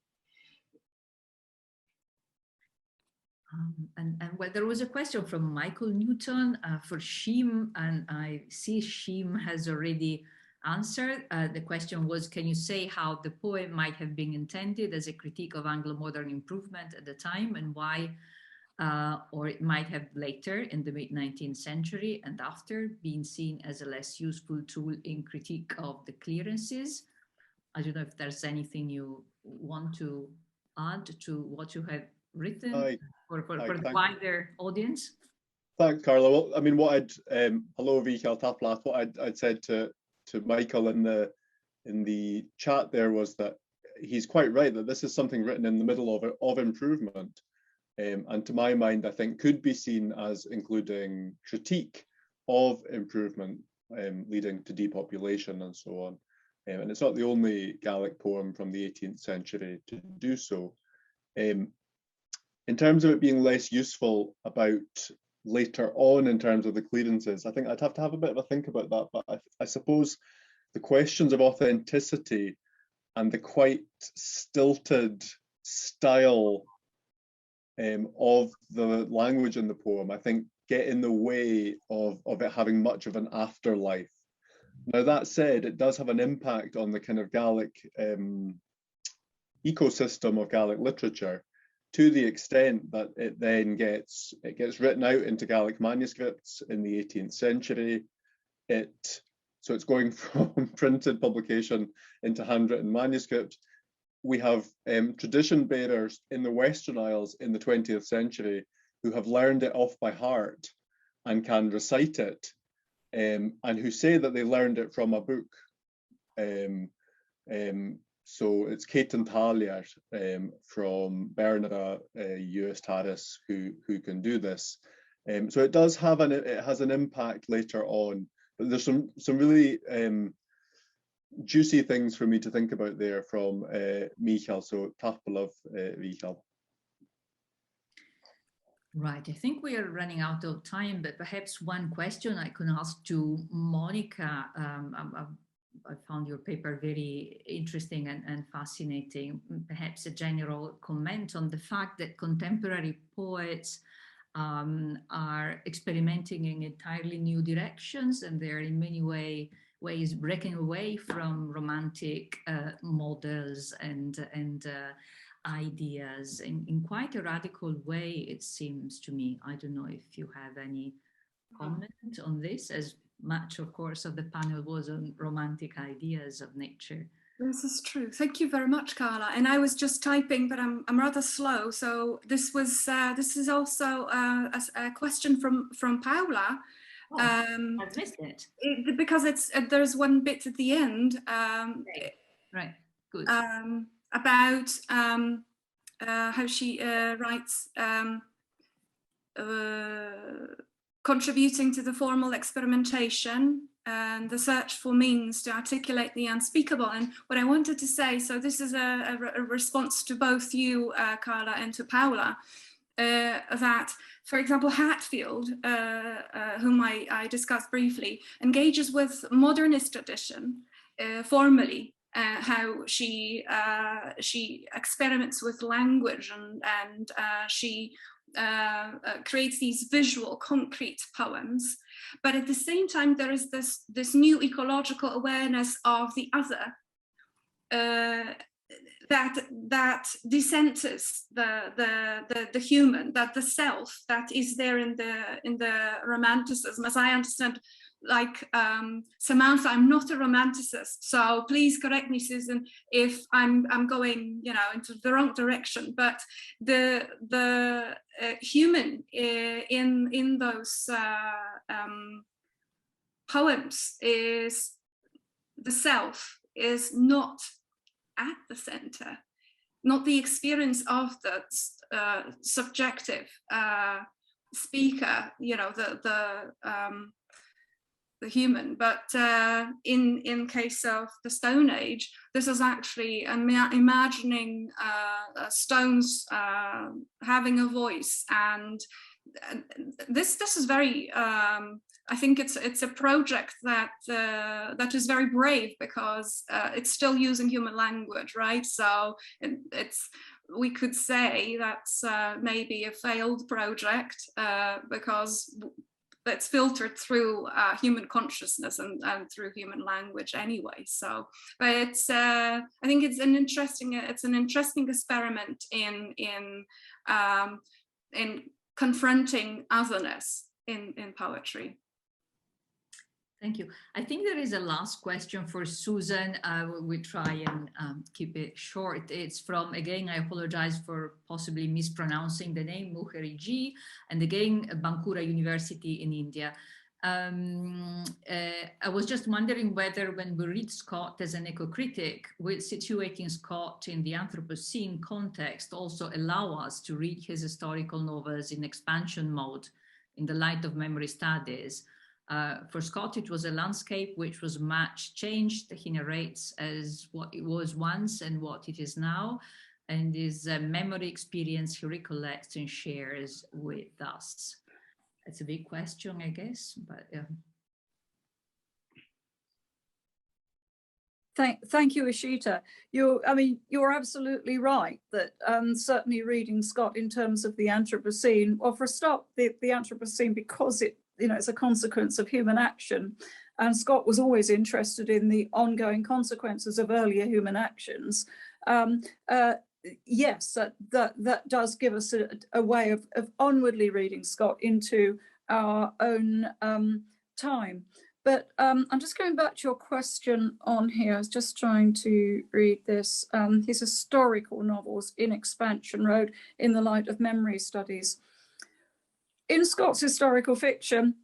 And well, there was a question from Michael Newton for Shim, and I see Shim has already answered. The question was, can you say how the poem might have been intended as a critique of Anglo-modern improvement at the time, and why, or it might have later in the mid-19th century and after been seen as a less useful tool in critique of the clearances? I don't know if there's anything you want to add to what you have written for the wider audience. Thanks, Carla. Well, I mean, hello, Vikel Taplath. What I'd said to Michael in the chat there was that he's quite right that this is something written in the middle of improvement, and to my mind, I think could be seen as including critique of improvement, leading to depopulation and so on. And it's not the only Gallic poem from the 18th century to do so. In terms of it being less useful about later on in terms of the clearances, I think I'd have to have a bit of a think about that, but I suppose the questions of authenticity and the quite stilted style of the language in the poem, I think, get in the way of it having much of an afterlife. Now, that said, it does have an impact on the kind of Gallic ecosystem of Gallic literature, to the extent that it then gets written out into Gallic manuscripts in the 18th century. So it's going from printed publication into handwritten manuscript. We have tradition bearers in the Western Isles in the 20th century who have learned it off by heart and can recite it, and who say that they learned it from a book. So it's Caton Thalia from Bernera, US Harris, who can do this. So it does have it has an impact later on, but there's some really juicy things for me to think about there from Michael. So Tapalav, Michael. Right, I think we are running out of time, but perhaps one question I can ask to Monica. I found your paper very interesting and fascinating. Perhaps a general comment on the fact that contemporary poets are experimenting in entirely new directions, and they're in many ways breaking away from romantic models and ideas in quite a radical way, it seems to me. I don't know if you have any comment on this, as much, of course, of the panel was on romantic ideas of nature. This is true. Thank you very much, Carla. And I was just typing, but I'm rather slow. So this is also a question from Paula. Oh, I've missed it. Because there's one bit at the end. Right. Good. About how she writes, contributing to the formal experimentation and the search for means to articulate the unspeakable. And what I wanted to say, so this is a response to both you, Carla, and to Paula, that, for example, Hatfield, whom I discussed briefly, engages with modernist tradition formally. How she experiments with language and she creates these visual, concrete poems. But at the same time, there is this new ecological awareness of the other that decenters the human, that the self that is there in the romanticism, as I understand. Like Samantha, I'm not a romanticist, so please correct me, Susan, if I'm going, into the wrong direction. But the human in those poems is the self is not at the center, not the experience of the subjective speaker, the human, but in case of the Stone Age, this is actually imagining stones having a voice, and this is very. I think it's a project that is very brave, because it's still using human language, right? So we could say that's maybe a failed project because it's filtered through human consciousness and through human language anyway. So, but it's I think it's an interesting experiment in confronting otherness in poetry. Thank you. I think there is a last question for Susan. We try and keep it short. It's from, again, I apologize for possibly mispronouncing the name, Mukherjee, and again, Bankura University in India. I was just wondering whether when we read Scott as an eco-critic, will situating Scott in the Anthropocene context also allow us to read his historical novels in expansion mode in the light of memory studies? For Scott, it was a landscape which was much changed. He narrates as what it was once and what it is now, and his memory experience he recollects and shares with us. It's a big question, I guess, but yeah. Thank you, Ishita. You're absolutely right that certainly reading Scott in terms of the Anthropocene, well, for a start, the Anthropocene, because it's a consequence of human action, and Scott was always interested in the ongoing consequences of earlier human actions. Yes, that does give us a way of onwardly reading Scott into our own time. But I'm just going back to your question on here. I was just trying to read this. His historical novels in expansion mode in the light of memory studies. In Scott's historical fiction,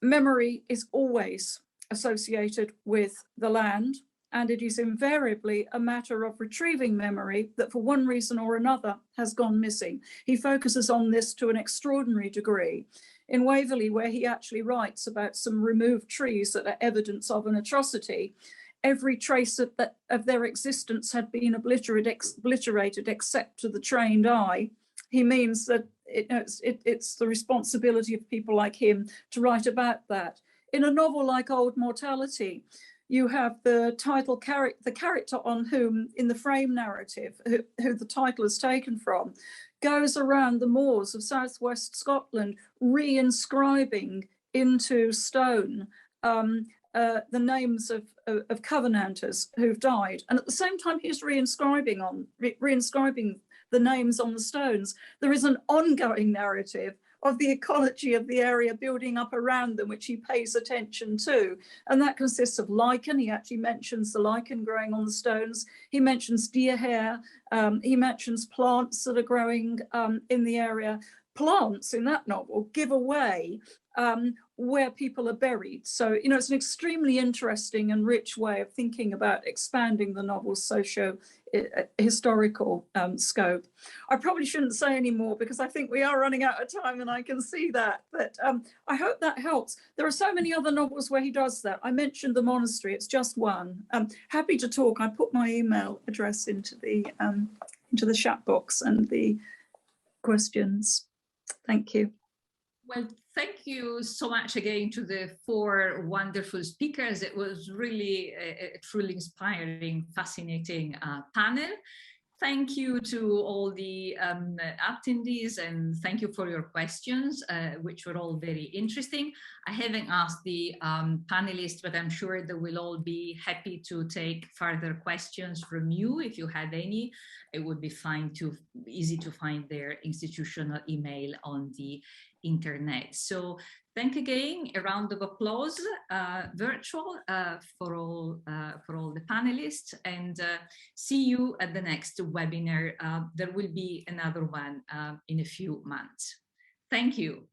memory is always associated with the land, and it is invariably a matter of retrieving memory that for one reason or another has gone missing. He focuses on this to an extraordinary degree. In Waverley, where he actually writes about some removed trees that are evidence of an atrocity, every trace of their existence had been obliterated except to the trained eye. He means that it's the responsibility of people like him to write about that. In a novel like Old Mortality, you have the the character on whom, in the frame narrative, who the title is taken from, goes around the moors of southwest Scotland, re-inscribing into stone the names of Covenanters who've died. And at the same time he's re-inscribing the names on the stones, there is an ongoing narrative of the ecology of the area building up around them, which he pays attention to. And that consists of lichen. He actually mentions the lichen growing on the stones. He mentions deer hair. He mentions plants that are growing in the area. Plants in that novel give away where people are buried. So, you know, it's an extremely interesting and rich way of thinking about expanding the novel's socio-historical scope. I probably shouldn't say any more because I think we are running out of time and I can see that, but I hope that helps. There are so many other novels where he does that. I mentioned The Monastery, it's just one. Happy to talk. I put my email address into the chat box and the questions. Thank you. Well, thank you so much again to the 4 wonderful speakers. It was really a truly inspiring, fascinating panel. Thank you to all the attendees, and thank you for your questions, which were all very interesting. I haven't asked the panelists, but I'm sure they will all be happy to take further questions from you if you have any. It would be easy to find their institutional email on the internet. So thank again, a round of applause, virtual, for all the panelists, and see you at the next webinar. There will be another one in a few months. Thank you.